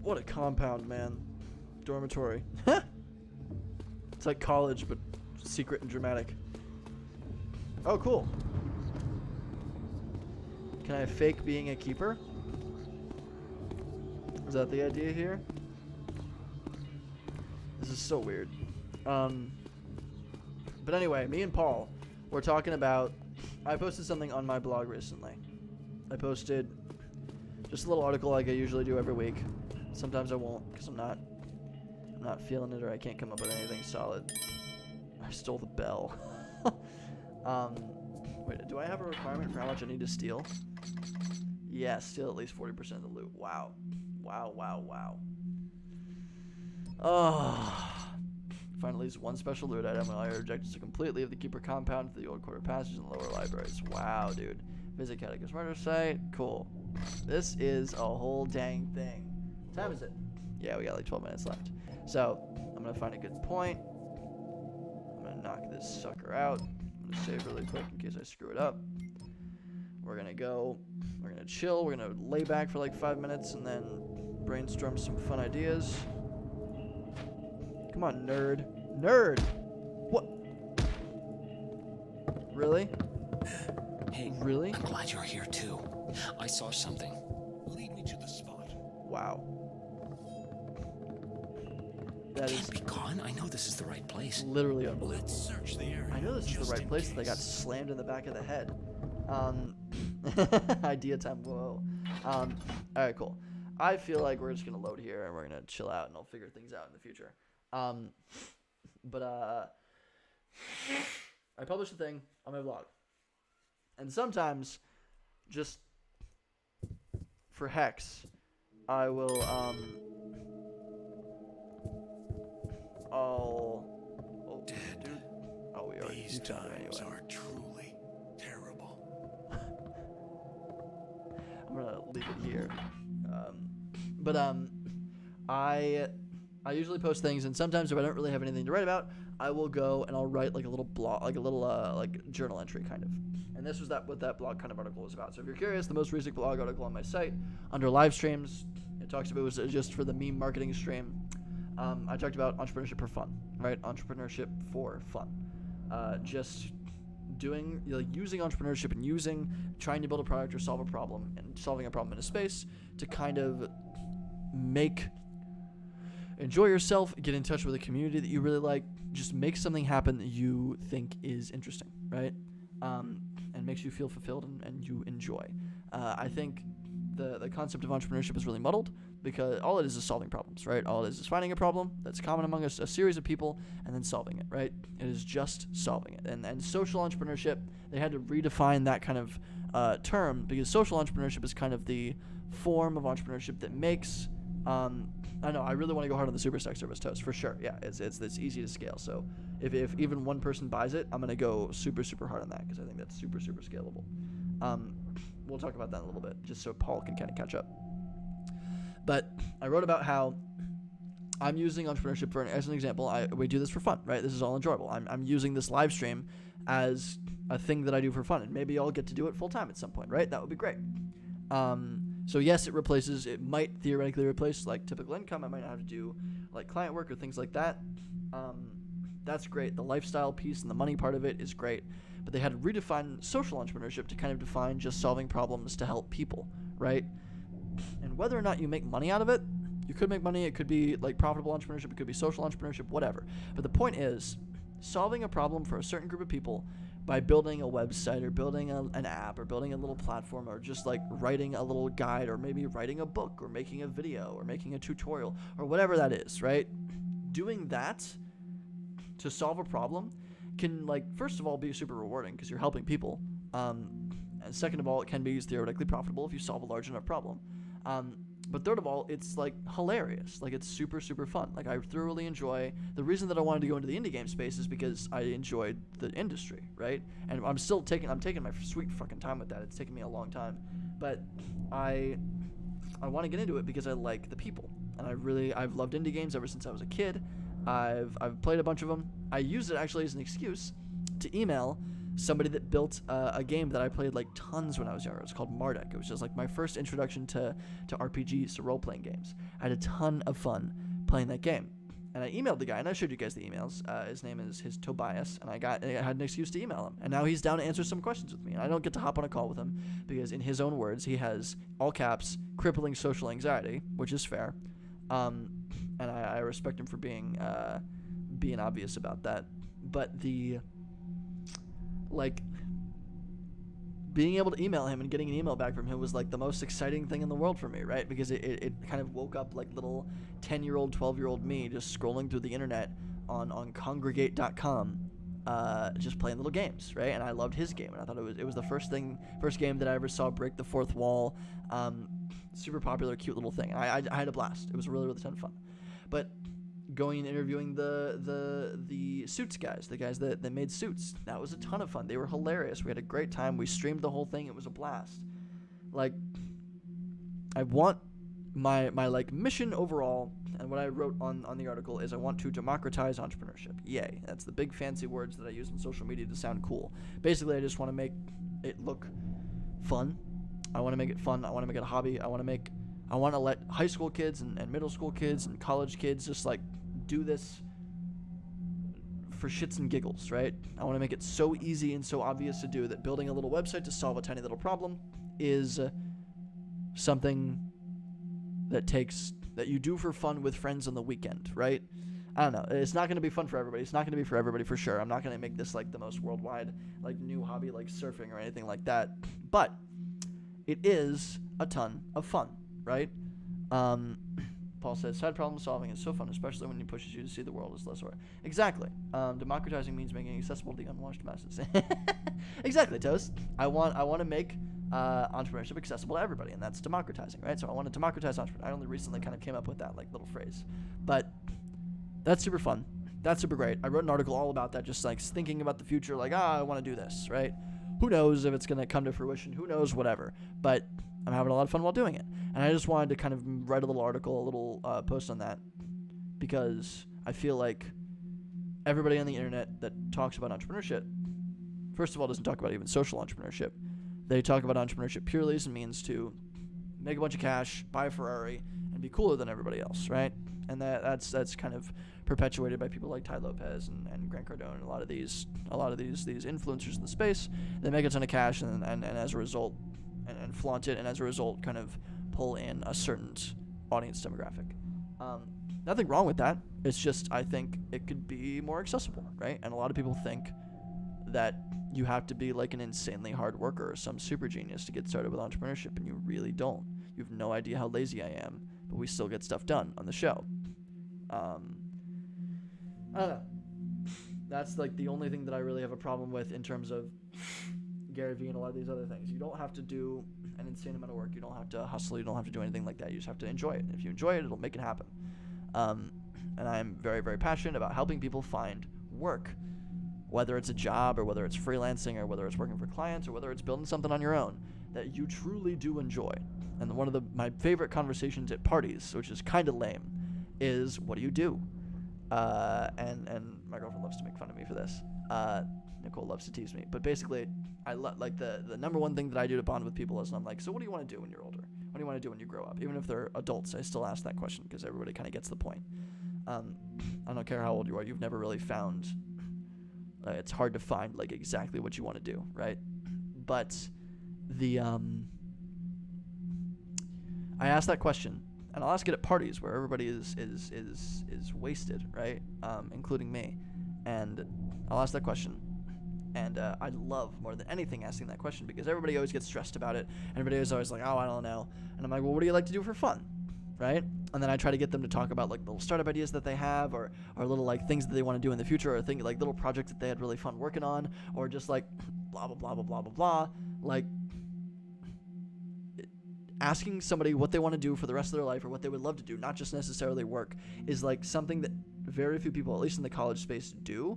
What a compound, man. Dormitory. It's like college, but secret and dramatic. Oh, cool. Can I fake being a keeper? Is that the idea here? This is so weird. But anyway, me and Paul were talking about... I posted something on my blog recently. I posted just a little article like I usually do every week. Sometimes I won't because I'm not feeling it or I can't come up with anything solid. I stole the bell. Wait, do I have a requirement for how much I need to steal? Yeah, steal at least 40% of the loot. Wow. Wow, wow, wow. Oh. Find at least one special loot item and all your objectives are completely of the keeper compound to the old quarter passage and lower libraries. Wow, dude. Visit Catechus murder site. Cool. This is a whole dang thing. What time is it? Yeah, we got like 12 minutes left. So, I'm going to find a good point. I'm going to knock this sucker out. I'm going to save really quick in case I screw it up. We're going to go. We're going to chill. We're going to lay back for like 5 minutes and then brainstorm some fun ideas. Come on, nerd. Nerd! What? Really? Hey, really? I'm glad you're here too. I saw something. Lead me to the spot. Wow. That Can't is be gone. I know this is the right place. literally unbelievable. Let's search the area. I know this is the right place that I got slammed in the back of the head. Idea time. Whoa. Alright, cool. I feel like we're just gonna load here and we're gonna chill out and I'll figure things out in the future. I publish a thing on my blog. And sometimes, just for hex, I will, oh, Dead. dude. Oh, we already These found it times anyway. are truly terrible. I'm gonna leave it here. I usually post things, and sometimes if I don't really have anything to write about, I will go and I'll write like a little blog, like a little like journal entry kind of. And this was what that blog kind of article was about. So if you're curious, the most recent blog article on my site under live streams, it talks about it was just for the meme marketing stream. I talked about entrepreneurship for fun, right? Entrepreneurship for fun. Just doing using entrepreneurship and trying to build a product or solve a problem and solving a problem in a space to kind of enjoy yourself, get in touch with a community that you really like, just make something happen that you think is interesting, right? And makes you feel fulfilled and you enjoy. I think the concept of entrepreneurship is really muddled because all it is solving problems, right? All it is finding a problem that's common among a series of people and then solving it, right? It is just solving it. And social entrepreneurship, they had to redefine that kind of term because social entrepreneurship is kind of the form of entrepreneurship that makes I know I really want to go hard on the super stack service toast for sure. Yeah, it's easy to scale. So if even one person buys it, I'm gonna go super hard on that because I think that's super scalable. We'll talk about that in a little bit just so Paul can kind of catch up. But I wrote about how I'm using entrepreneurship as an example. We do this for fun, right? This is all enjoyable. I'm using this live stream as a thing that I do for fun, and maybe I'll get to do it full time at some point, right? That would be great. So yes, it might theoretically replace like typical income. I might not have to do like client work or things like that. That's great. The lifestyle piece and the money part of it is great. But they had to redefine social entrepreneurship to kind of define just solving problems to help people, right? And whether or not you make money out of it, you could make money. It could be like profitable entrepreneurship. It could be social entrepreneurship, whatever. But the point is solving a problem for a certain group of people by building a website or building an app or building a little platform or just like writing a little guide or maybe writing a book or making a video or making a tutorial or whatever that is, right? Doing that to solve a problem can, like, first of all, be super rewarding because you're helping people. And second of all, it can be theoretically profitable if you solve a large enough problem. But third of all, it's, like, hilarious. Like, it's super, super fun. Like, I thoroughly enjoy... The reason that I wanted to go into the indie game space is because I enjoyed the industry, right? And I'm taking my sweet fucking time with that. It's taken me a long time. But I want to get into it because I like the people. And I've loved indie games ever since I was a kid. I've played a bunch of them. I used it actually as an excuse to email somebody that built a game that I played like tons when I was younger. It was called Marduk. It was just like my first introduction to RPGs, to role-playing games. I had a ton of fun playing that game. And I emailed the guy, and I showed you guys the emails. His name is Tobias, and I had an excuse to email him. And now he's down to answer some questions with me. And I don't get to hop on a call with him because, in his own words, he has, all caps, crippling social anxiety, which is fair. And I respect him for being obvious about that. But being able to email him and getting an email back from him was like the most exciting thing in the world for me, right? Because it kind of woke up like little 10-year-old, 12-year-old me just scrolling through the internet on congregate.com, just playing little games, right? And I loved his game, and I thought it was the first game that I ever saw break the fourth wall. Super popular, cute little thing. And I had a blast. It was really, really ton of fun. But going and interviewing the suits guys, the guys that made suits, that was a ton of fun. They were hilarious. We had a great time. We streamed the whole thing. It was a blast. Like, I want my like mission overall, and what I wrote on the article is I want to democratize entrepreneurship. Yay. That's the big fancy words that I use on social media to sound cool. Basically, I just want to make it look fun. I want to make it fun. I want to make it a hobby. I want to let high school kids and middle school kids and college kids just like do this for shits and giggles, right? I want to make it so easy and so obvious to do that building a little website to solve a tiny little problem is something that you do for fun with friends on the weekend, right? I don't know. It's not going to be fun for everybody. It's not going to be for everybody for sure. I'm not going to make this like the most worldwide like new hobby like surfing or anything like that. But it is a ton of fun, right? Paul says, side problem solving is so fun, especially when it pushes you to see the world as less or exactly. Democratizing means making it accessible to the unwashed masses. Exactly, Toast. I want to make entrepreneurship accessible to everybody, and that's democratizing, right? So I want to democratize entrepreneurship. I only recently kind of came up with that like little phrase, but that's super fun. That's super great. I wrote an article all about that, just like thinking about the future, like I want to do this, right? Who knows if it's gonna come to fruition? Who knows? Whatever. But I'm having a lot of fun while doing it. And I just wanted to kind of write a little article, a little post on that, because I feel like everybody on the internet that talks about entrepreneurship, first of all, doesn't talk about even social entrepreneurship. They talk about entrepreneurship purely as a means to make a bunch of cash, buy a Ferrari, and be cooler than everybody else, right? And that's kind of perpetuated by people like Ty Lopez and Grant Cardone and a lot of these influencers in the space. They make a ton of cash and as a result and flaunt it, and as a result kind of pull in a certain audience demographic. Nothing wrong with that. It's just I think it could be more accessible, right? And a lot of people think that you have to be like an insanely hard worker or some super genius to get started with entrepreneurship, and you really don't. You have no idea how lazy I am, but we still get stuff done on the show. I don't know. That's like the only thing that I really have a problem with in terms of Gary Vee and a lot of these other things. You don't have to do an insane amount of work. You don't have to hustle. You don't have to do anything like that. You just have to enjoy it. If you enjoy it, it'll make it happen. And I'm very, very passionate about helping people find work, whether it's a job or whether it's freelancing or whether it's working for clients or whether it's building something on your own that you truly do enjoy. And one of my favorite conversations at parties, which is kind of lame, is what do you do? And my girlfriend loves to make fun of me for this. Nicole loves to tease me, but basically, I like the number one thing that I do to bond with people is I'm like, so what do you want to do when you're older? What do you want to do when you grow up? Even if they're adults, I still ask that question because everybody kind of gets the point. I don't care how old you are. You've never really found. It's hard to find like exactly what you want to do, right? But I ask that question, and I'll ask it at parties where everybody is wasted, right? Including me, and I'll ask that question. And I love more than anything asking that question because everybody always gets stressed about it. Everybody is always like, oh, I don't know. And I'm like, well, what do you like to do for fun? right? And then I try to get them to talk about like little startup ideas that they have, or little like things that they want to do in the future, or like little projects that they had really fun working on, or just like blah blah blah blah blah blah blah. Like asking somebody what they want to do for the rest of their life, or what they would love to do, not just necessarily work, is like something that very few people, at least in the college space, do,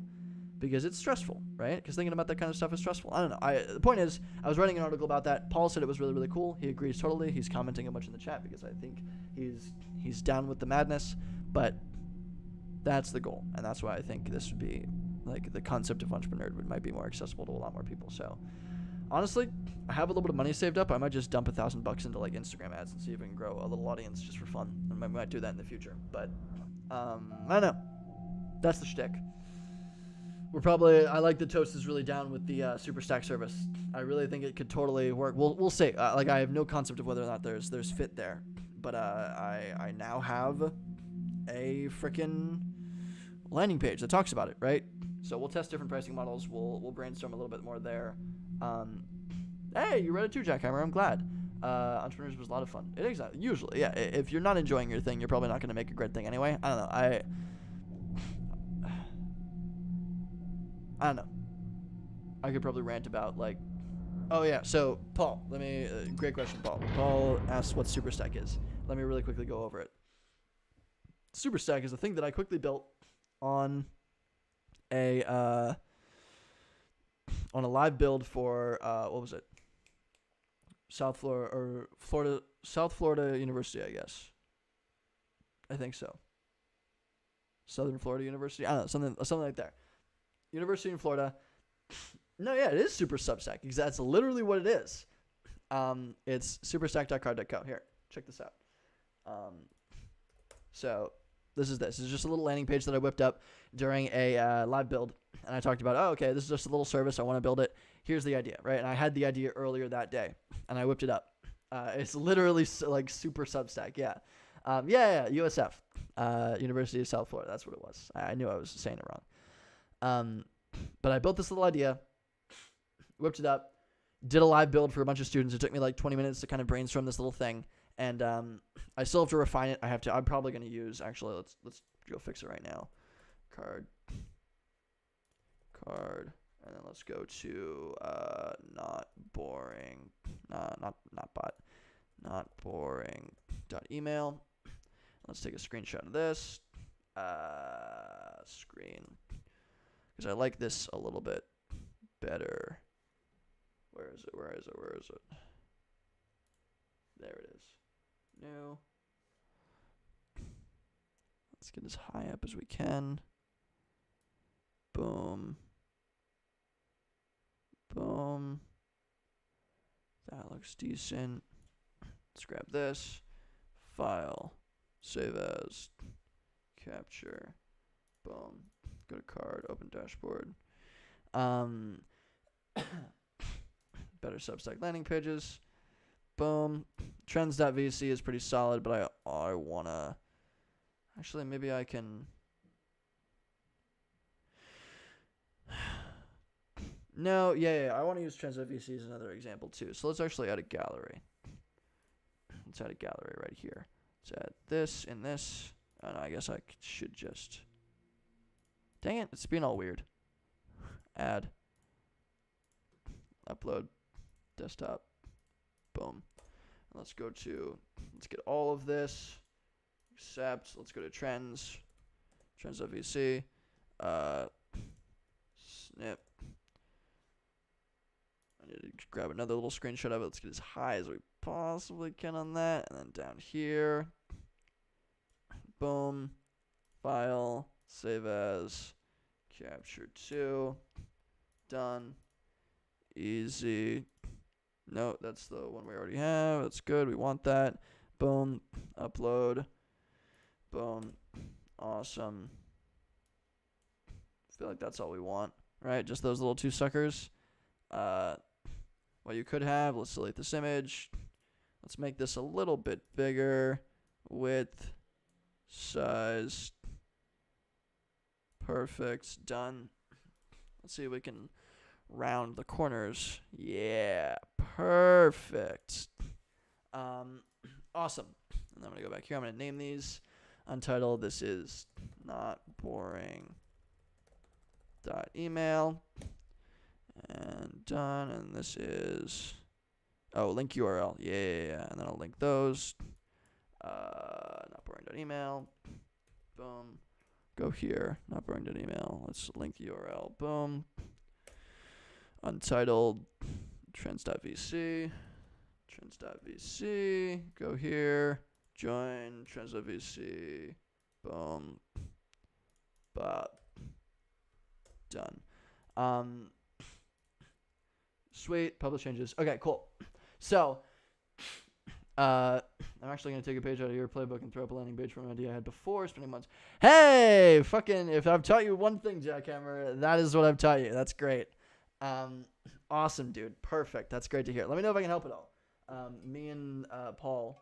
because it's stressful, right? Because thinking about that kind of stuff is stressful. I don't know. The point is, I was writing an article about that. Paul said it was really, really cool. He agrees totally. He's commenting a bunch in the chat because I think he's down with the madness. But that's the goal, and that's why I think this would be like the concept of entrepreneur might be more accessible to a lot more people. So honestly, I have a little bit of money saved up. I might just dump $1,000 into like Instagram ads and see if we can grow a little audience just for fun. I might do that in the future. But I don't know. That's the shtick. I like that Toast is really down with the super stack service. I really think it could totally work. We'll see. Like I have no concept of whether or not there's fit there, but I now have a freaking landing page that talks about it, right? So we'll test different pricing models. We'll brainstorm a little bit more there. Hey, you read it too, Jackhammer. I'm glad. Entrepreneurs was a lot of fun. It is usually, yeah. If you're not enjoying your thing, you're probably not going to make a great thing anyway. I don't know. I don't know. I could probably rant about like, oh yeah. So Paul, great question, Paul. Paul asked what SuperStack is. Let me really quickly go over it. SuperStack is a thing that I quickly built on a live build for what was it? South Florida University, I guess. I think so. Southern Florida University. I don't know, something like that. University in Florida. No, yeah, it is Super Substack. That's literally what it is. It's superstack.card.co. Here, check this out. So this is just a little landing page that I whipped up during a live build, and I talked about, okay, this is just a little service. I want to build it. Here's the idea, right? And I had the idea earlier that day, and I whipped it up. It's literally like Super Substack, yeah. USF, University of South Florida. That's what it was. I knew I was saying it wrong. But I built this little idea, whipped it up, did a live build for a bunch of students. It took me like 20 minutes to kind of brainstorm this little thing, and I still have to refine it. I'm probably going to use, actually, let's go fix it right now. Card, and then let's go to not boring .email. Let's take a screenshot of this screen, because I like this a little bit better. Where is it? There it is. New. Let's get as high up as we can. Boom. That looks decent. Let's grab this. File. Save as. Capture. Boom. Go to card. Open dashboard. Better Substack landing pages. Boom. Trends.vc is pretty solid, but I want to... Actually, maybe I can... No, yeah, I want to use Trends.vc as another example too. So let's actually add a gallery. Let's add a gallery right here. Let's add this and this. Oh, no, I guess I should just... Dang it, it's being all weird. Add. Upload. Desktop. Boom. And let's get all of this. Accept. Let's go to trends. Trends.vc. Snip. I need to grab another little screenshot of it. Let's get as high as we possibly can on that. And then down here. Boom. File. Save as. Capture to. Done. Easy. No, that's the one we already have. That's good. We want that. Boom. Upload. Boom. Awesome. I feel like that's all we want, right? Just those little two suckers. What you could have, let's delete this image. Let's make this a little bit bigger. Width. Size. Perfect. Done. Let's see if we can round the corners. Yeah, perfect. Awesome. And I'm going to go back here. I'm going to name these. Untitled, this is not boring. .email. And done. And this is, oh, link URL. Yeah. And then I'll link those. Not boring.email. Boom. Go here. Not boring.email. Let's link the URL. Boom. Untitled. Trends.vc. Trends.vc. Go here. Join Trends.vc. Boom. Bop. Done. Sweet. Publish changes. Okay, cool. So, I'm actually going to take a page out of your playbook and throw up a landing page from an idea I had before spending months. Hey, fucking, if I've taught you one thing, Jackhammer, that is what I've taught you. That's great. Awesome, dude. Perfect. That's great to hear. Let me know if I can help at all. Me and Paul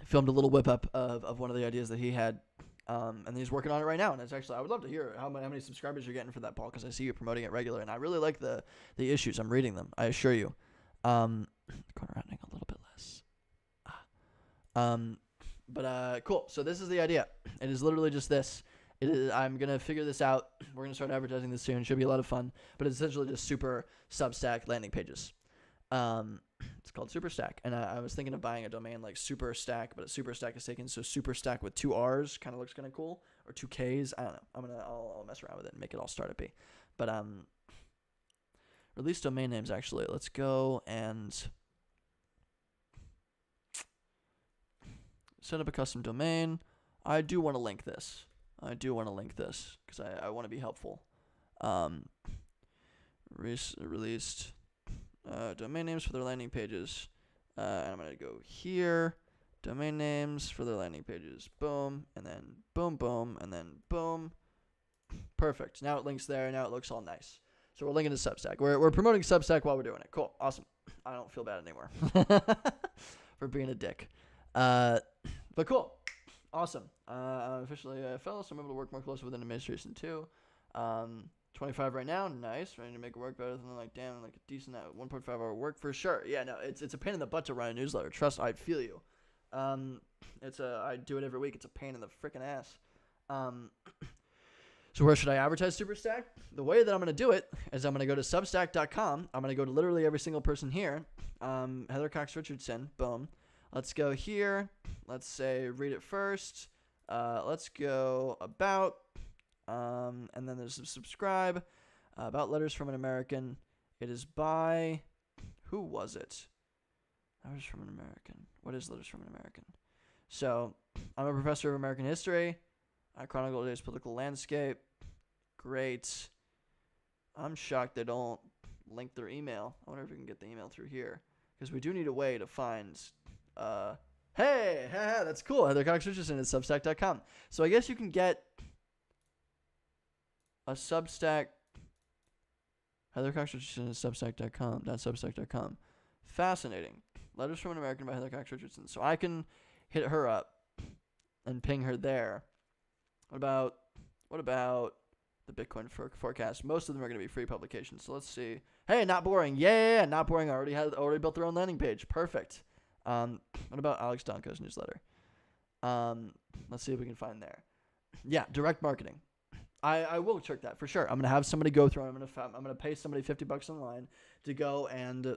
filmed a little whip up of one of the ideas that he had. And he's working on it right now. And it's actually, I would love to hear how many subscribers you're getting for that, Paul, because I see you promoting it regularly. And I really like the issues. I'm reading them. I assure you. Corner rounding a little bit less. Cool. So this is the idea. It is literally just this. I'm going to figure this out. We're going to start advertising this soon. It should be a lot of fun. But it's essentially just super Substack landing pages. It's called Superstack. And I was thinking of buying a domain like Superstack, but a Superstack is taken. So Superstack with 2 R's kind of looks kind of cool. Or 2 K's. I don't know. I'll mess around with it and make it all start at B. But release domain names, actually. Let's go and set up a custom domain. I do want to link this. Because I want to be helpful. Released domain names for their landing pages. And I'm going to go here. Domain names for their landing pages. Boom. And then boom, boom. And then boom. Perfect. Now it links there. Now it looks all nice. So we're linking to Substack. We're promoting Substack while we're doing it. Cool. Awesome. I don't feel bad anymore for being a dick. But cool. Awesome. I'm officially a fellow, so I'm able to work more closely with administration too. 25 right now. Nice. Ready to make it work better than like, damn, like a decent 1.5 hour work for sure. Yeah, no, it's a pain in the butt to run a newsletter. Trust, I feel you. I do it every week. It's a pain in the freaking ass. So where should I advertise Superstack? The way that I'm going to do it is I'm going to go to Substack.com. I'm going to go to literally every single person here. Heather Cox Richardson. Boom. Let's go here. Let's say read it first. Let's go about. And then there's a subscribe. About Letters from an American. It is by. Who was it? Letters from an American. What is Letters from an American? So, I'm a professor of American history. I chronicle today's political landscape. Great. I'm shocked they don't link their email. I wonder if we can get the email through here. Because we do need a way to find... hey, that's cool. Heather Cox Richardson at Substack.com. So I guess you can get a Substack... Heather Cox Richardson at Substack.com. Fascinating. Letters from an American by Heather Cox Richardson. So I can hit her up and ping her there. What about the Bitcoin forecast? Most of them are going to be free publications. So let's see. Hey, Not Boring. Yeah, Not Boring. Already built their own landing page. Perfect. What about Alex Donko's newsletter? Let's see if we can find there. Yeah, direct marketing. I will check that for sure. I'm gonna have somebody go through. I'm gonna pay somebody $50 online to go and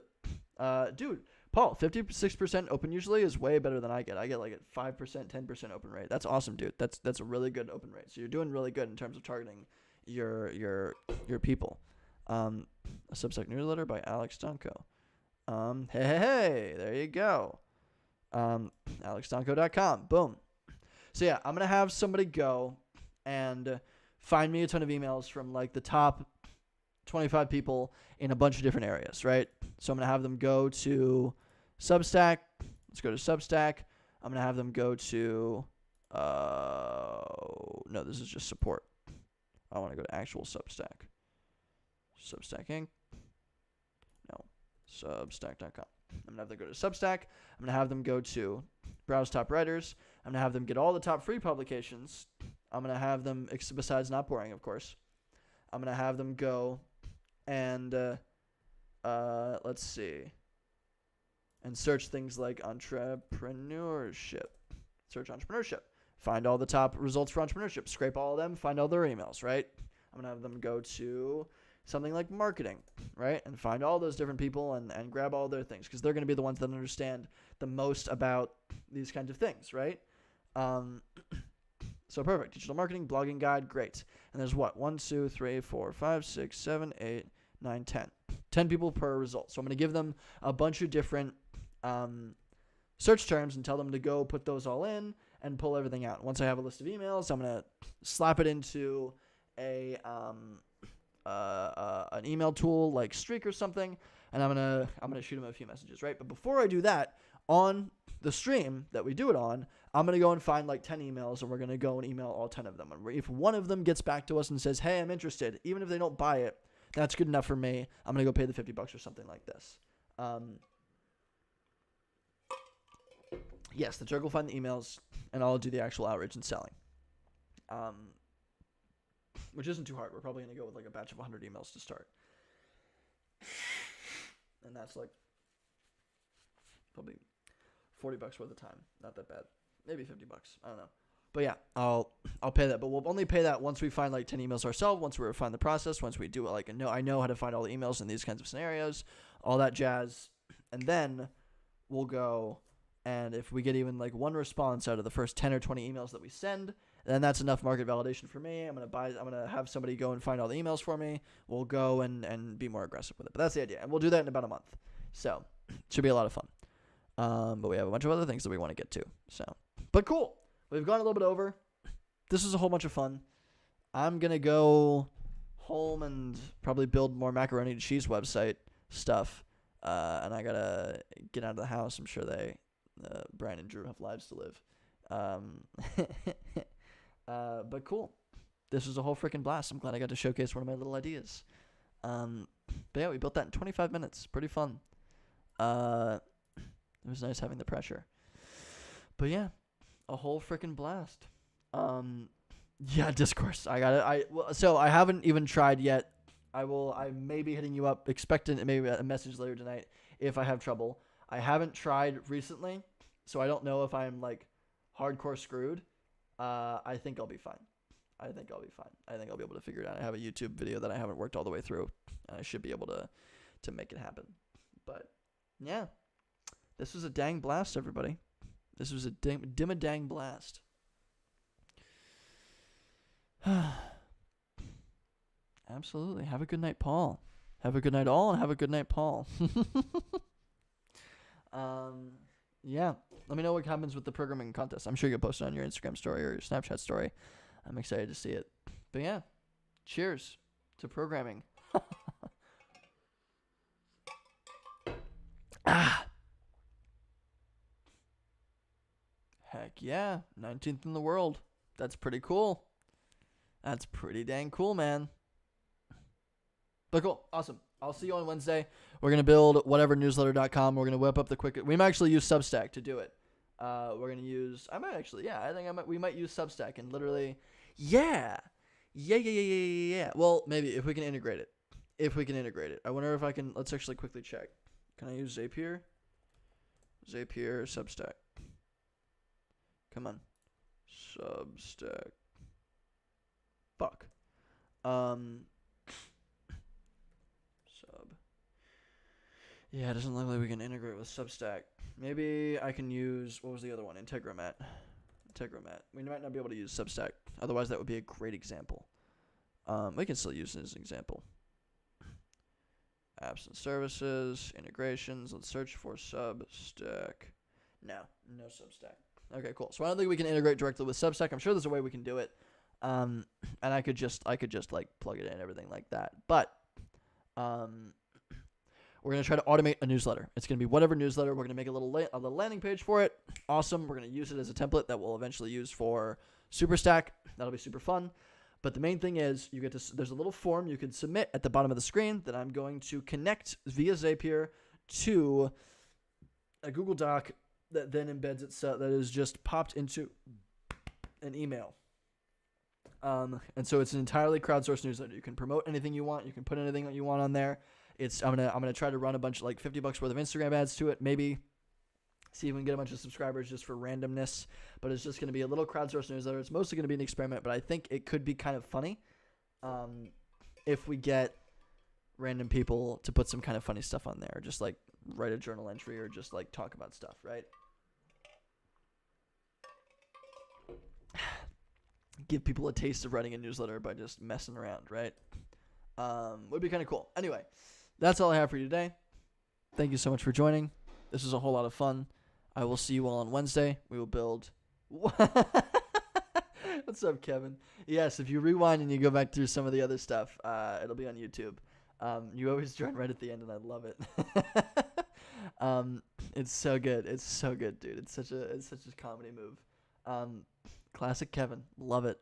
dude, Paul, 56% open usually is way better than I get. I get like a 5%, 10% open rate. That's awesome, dude. That's a really good open rate. So you're doing really good in terms of targeting your people. A Substack newsletter by Alex Donko. Hey, there you go. AlexDonko.com. Boom. So yeah, I'm gonna have somebody go and find me a ton of emails from like the top 25 people in a bunch of different areas, right? So I'm going to have them go to Substack. Let's go to Substack. I'm going to have them go to, no, this is just support. I want to go to actual Substack. Substack Inc. No, Substack.com. I'm going to have them go to Substack. I'm going to have them go to Browse Top Writers. I'm going to have them get all the top free publications. I'm going to have them, besides Not Boring, of course, I'm going to have them go and, let's see. and search things like entrepreneurship. Search entrepreneurship. Find all the top results for entrepreneurship. Scrape all of them. Find all their emails, right? I'm going to have them go to something like marketing, right? And find all those different people and grab all their things, because they're going to be the ones that understand the most about these kinds of things, right? So perfect. Digital marketing, blogging guide, great. And there's what? 1, 2, 3, 4, 5, 6, 7, 8, 9, 10. 10 people per result. So I'm going to give them a bunch of different search terms and tell them to go put those all in and pull everything out. Once I have a list of emails, I'm going to slap it into an email tool like Streak or something, and I'm gonna shoot them a few messages, right? But before I do that, on the stream that we do it on, I'm gonna go and find like 10 emails, and we're gonna go and email all 10 of them. And if one of them gets back to us and says, "Hey, I'm interested," even if they don't buy it, that's good enough for me. I'm gonna go pay the $50 or something like this. Yes, the jerk will find the emails, and I'll do the actual outreach and selling. Which isn't too hard. We're probably going to go with like a batch of 100 emails to start. And that's like probably $40 worth of time. Not that bad. Maybe $50. I don't know. But yeah, I'll pay that. But we'll only pay that once we find like 10 emails ourselves, once we refine the process, once we do it like I know how to find all the emails in these kinds of scenarios, all that jazz. And then we'll go, and if we get even like one response out of the first 10 or 20 emails that we send, then that's enough market validation for me. I'm gonna have somebody go and find all the emails for me. We'll go and be more aggressive with it. But that's the idea. And we'll do that in about a month. So it should be a lot of fun. But we have a bunch of other things that we want to get to. So, but cool. We've gone a little bit over. This is a whole bunch of fun. I'm gonna go home and probably build more macaroni and cheese website stuff. And I gotta get out of the house. I'm sure Brian and Drew have lives to live. But cool. This was a whole freaking blast. I'm glad I got to showcase one of my little ideas. But yeah, we built that in 25 minutes. Pretty fun. It was nice having the pressure. But yeah, a whole freaking blast. Yeah, discourse. I got it. So I haven't even tried yet. I may be hitting you up, expecting maybe a message later tonight if I have trouble. I haven't tried recently, so I don't know if I'm like hardcore screwed. I think I'll be fine. I think I'll be able to figure it out. I have a YouTube video that I haven't worked all the way through, and I should be able to make it happen. But yeah, this was a dang blast, everybody. This was a dang blast. Absolutely. Have a good night, Paul. Have a good night, all, and have a good night, Paul. Yeah. Let me know what happens with the programming contest. I'm sure you'll post it on your Instagram story or your Snapchat story. I'm excited to see it. But yeah, cheers to programming. Heck yeah. 19th in the world. That's pretty cool. That's pretty dang cool, man. But cool. Awesome. I'll see you on Wednesday. We're going to build whatevernewsletter.com. We're going to whip up the quick. We might actually use Substack to do it. We're going to use. We might use Substack and literally. Yeah. Well, maybe if we can integrate it. I wonder if I can. Let's actually quickly check. Can I use Zapier? Zapier, Substack. Come on. Substack. Fuck. Yeah, it doesn't look like we can integrate with Substack. Maybe I can use, what was the other one? Integromat. We might not be able to use Substack. Otherwise, that would be a great example. We can still use it as an example. Apps and services, integrations. Let's search for Substack. No Substack. Okay, cool. So I don't think we can integrate directly with Substack. I'm sure there's a way we can do it. And I could just like plug it in and everything like that. But we're going to try to automate a newsletter. It's going to be whatever newsletter. We're going to make a little landing page for it. Awesome. We're going to use it as a template that we'll eventually use for Superstack. That'll be super fun. But the main thing is there's a little form you can submit at the bottom of the screen that I'm going to connect via Zapier to a Google Doc that then embeds itself, that is just popped into an email. And so it's an entirely crowdsourced newsletter. You can promote anything you want. You can put anything that you want on there. I'm gonna try to run a bunch of like $50 worth of Instagram ads to it, maybe see if we can get a bunch of subscribers just for randomness. But it's just going to be a little crowdsourced newsletter. It's mostly going to be an experiment, but I think it could be kind of funny if we get random people to put some kind of funny stuff on there. Just like write a journal entry or just like talk about stuff, right? Give people a taste of writing a newsletter by just messing around, right? Would be kind of cool. Anyway, that's all I have for you today. Thank you so much for joining. This was a whole lot of fun. I will see you all on Wednesday. We will build... What's up, Kevin? Yes, if you rewind and you go back through some of the other stuff, it'll be on YouTube. You always join right at the end, and I love it. It's so good. It's so good, dude. It's such a comedy move. Classic Kevin. Love it.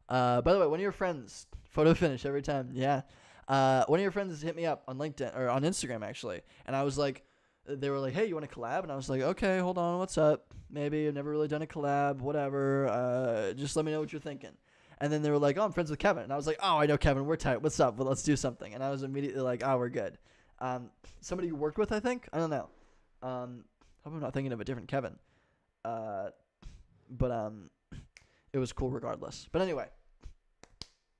By the way, one of your friends, photo finish every time. Yeah. One of your friends hit me up on LinkedIn or on Instagram actually, and I was like, they were like, "Hey, you want to collab?" And I was like, "Okay, hold on, what's up? Maybe I've never really done a collab, whatever. Just let me know what you're thinking." And then they were like, "Oh, I'm friends with Kevin," and I was like, "Oh, I know Kevin. We're tight. What's up? Well, let's do something." And I was immediately like, "Oh, we're good." Somebody you worked with, I think. I don't know. Hope I'm not thinking of a different Kevin. But it was cool regardless. But anyway,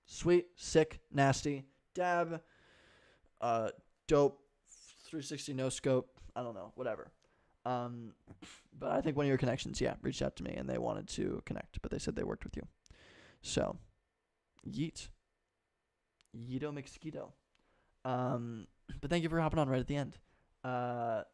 sweet, sick, nasty, dab, dope, 360 no scope. I don't know, whatever. But I think one of your connections, reached out to me and they wanted to connect, but they said they worked with you. So, yeet. Yeeto McSkeeto. But thank you for hopping on right at the end. But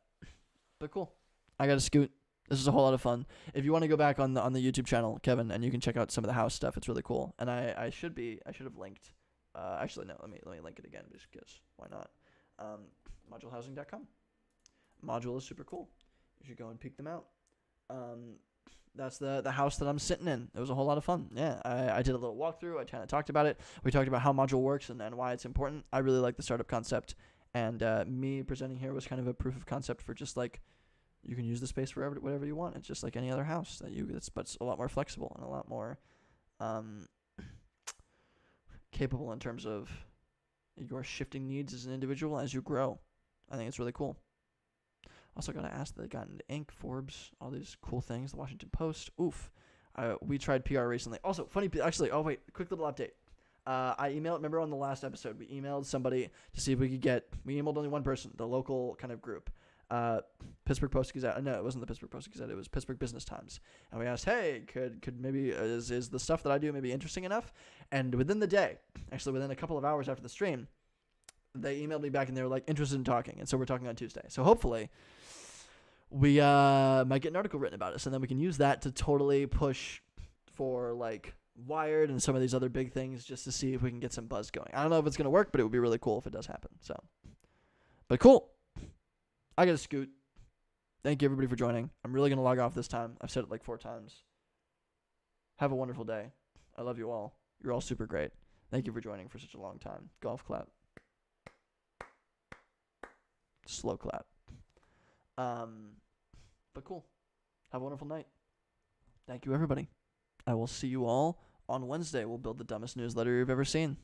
cool. I got to scoot. This is a whole lot of fun. If you want to go back on the YouTube channel, Kevin, and you can check out some of the house stuff, it's really cool. And I should have linked. Actually, no. Let me link it again, just because why not? Modulehousing.com. Module is super cool. You should go and peek them out. That's the house that I'm sitting in. It was a whole lot of fun. Yeah, I did a little walkthrough. I kind of talked about it. We talked about how Module works and why it's important. I really like the startup concept. And me presenting here was kind of a proof of concept for just like, you can use the space for whatever you want. It's just like any other house but it's a lot more flexible and a lot more capable in terms of your shifting needs as an individual as you grow. I think it's really cool. Also got to ask that they got into Inc., Forbes, all these cool things, the Washington Post. Oof. We tried PR recently. Also, funny, actually, quick little update. I emailed, remember on the last episode, we emailed somebody to see if we could we emailed only one person, the local kind of group. Pittsburgh Post-Gazette. No, it wasn't the Pittsburgh Post-Gazette. It was Pittsburgh Business Times. And we asked, hey, could maybe, is the stuff that I do maybe interesting enough? And within the day, actually within a couple of hours after the stream, they emailed me back and they were like interested in talking. And so we're talking on Tuesday. So hopefully we might get an article written about us, and then we can use that to totally push for like Wired and some of these other big things just to see if we can get some buzz going. I don't know if it's going to work, but it would be really cool if it does happen. So, but cool. I got to scoot. Thank you, everybody, for joining. I'm really going to log off this time. I've said it like 4 times. Have a wonderful day. I love you all. You're all super great. Thank you for joining for such a long time. Golf clap. Slow clap. But cool. Have a wonderful night. Thank you, everybody. I will see you all on Wednesday. We'll build the dumbest newsletter you've ever seen.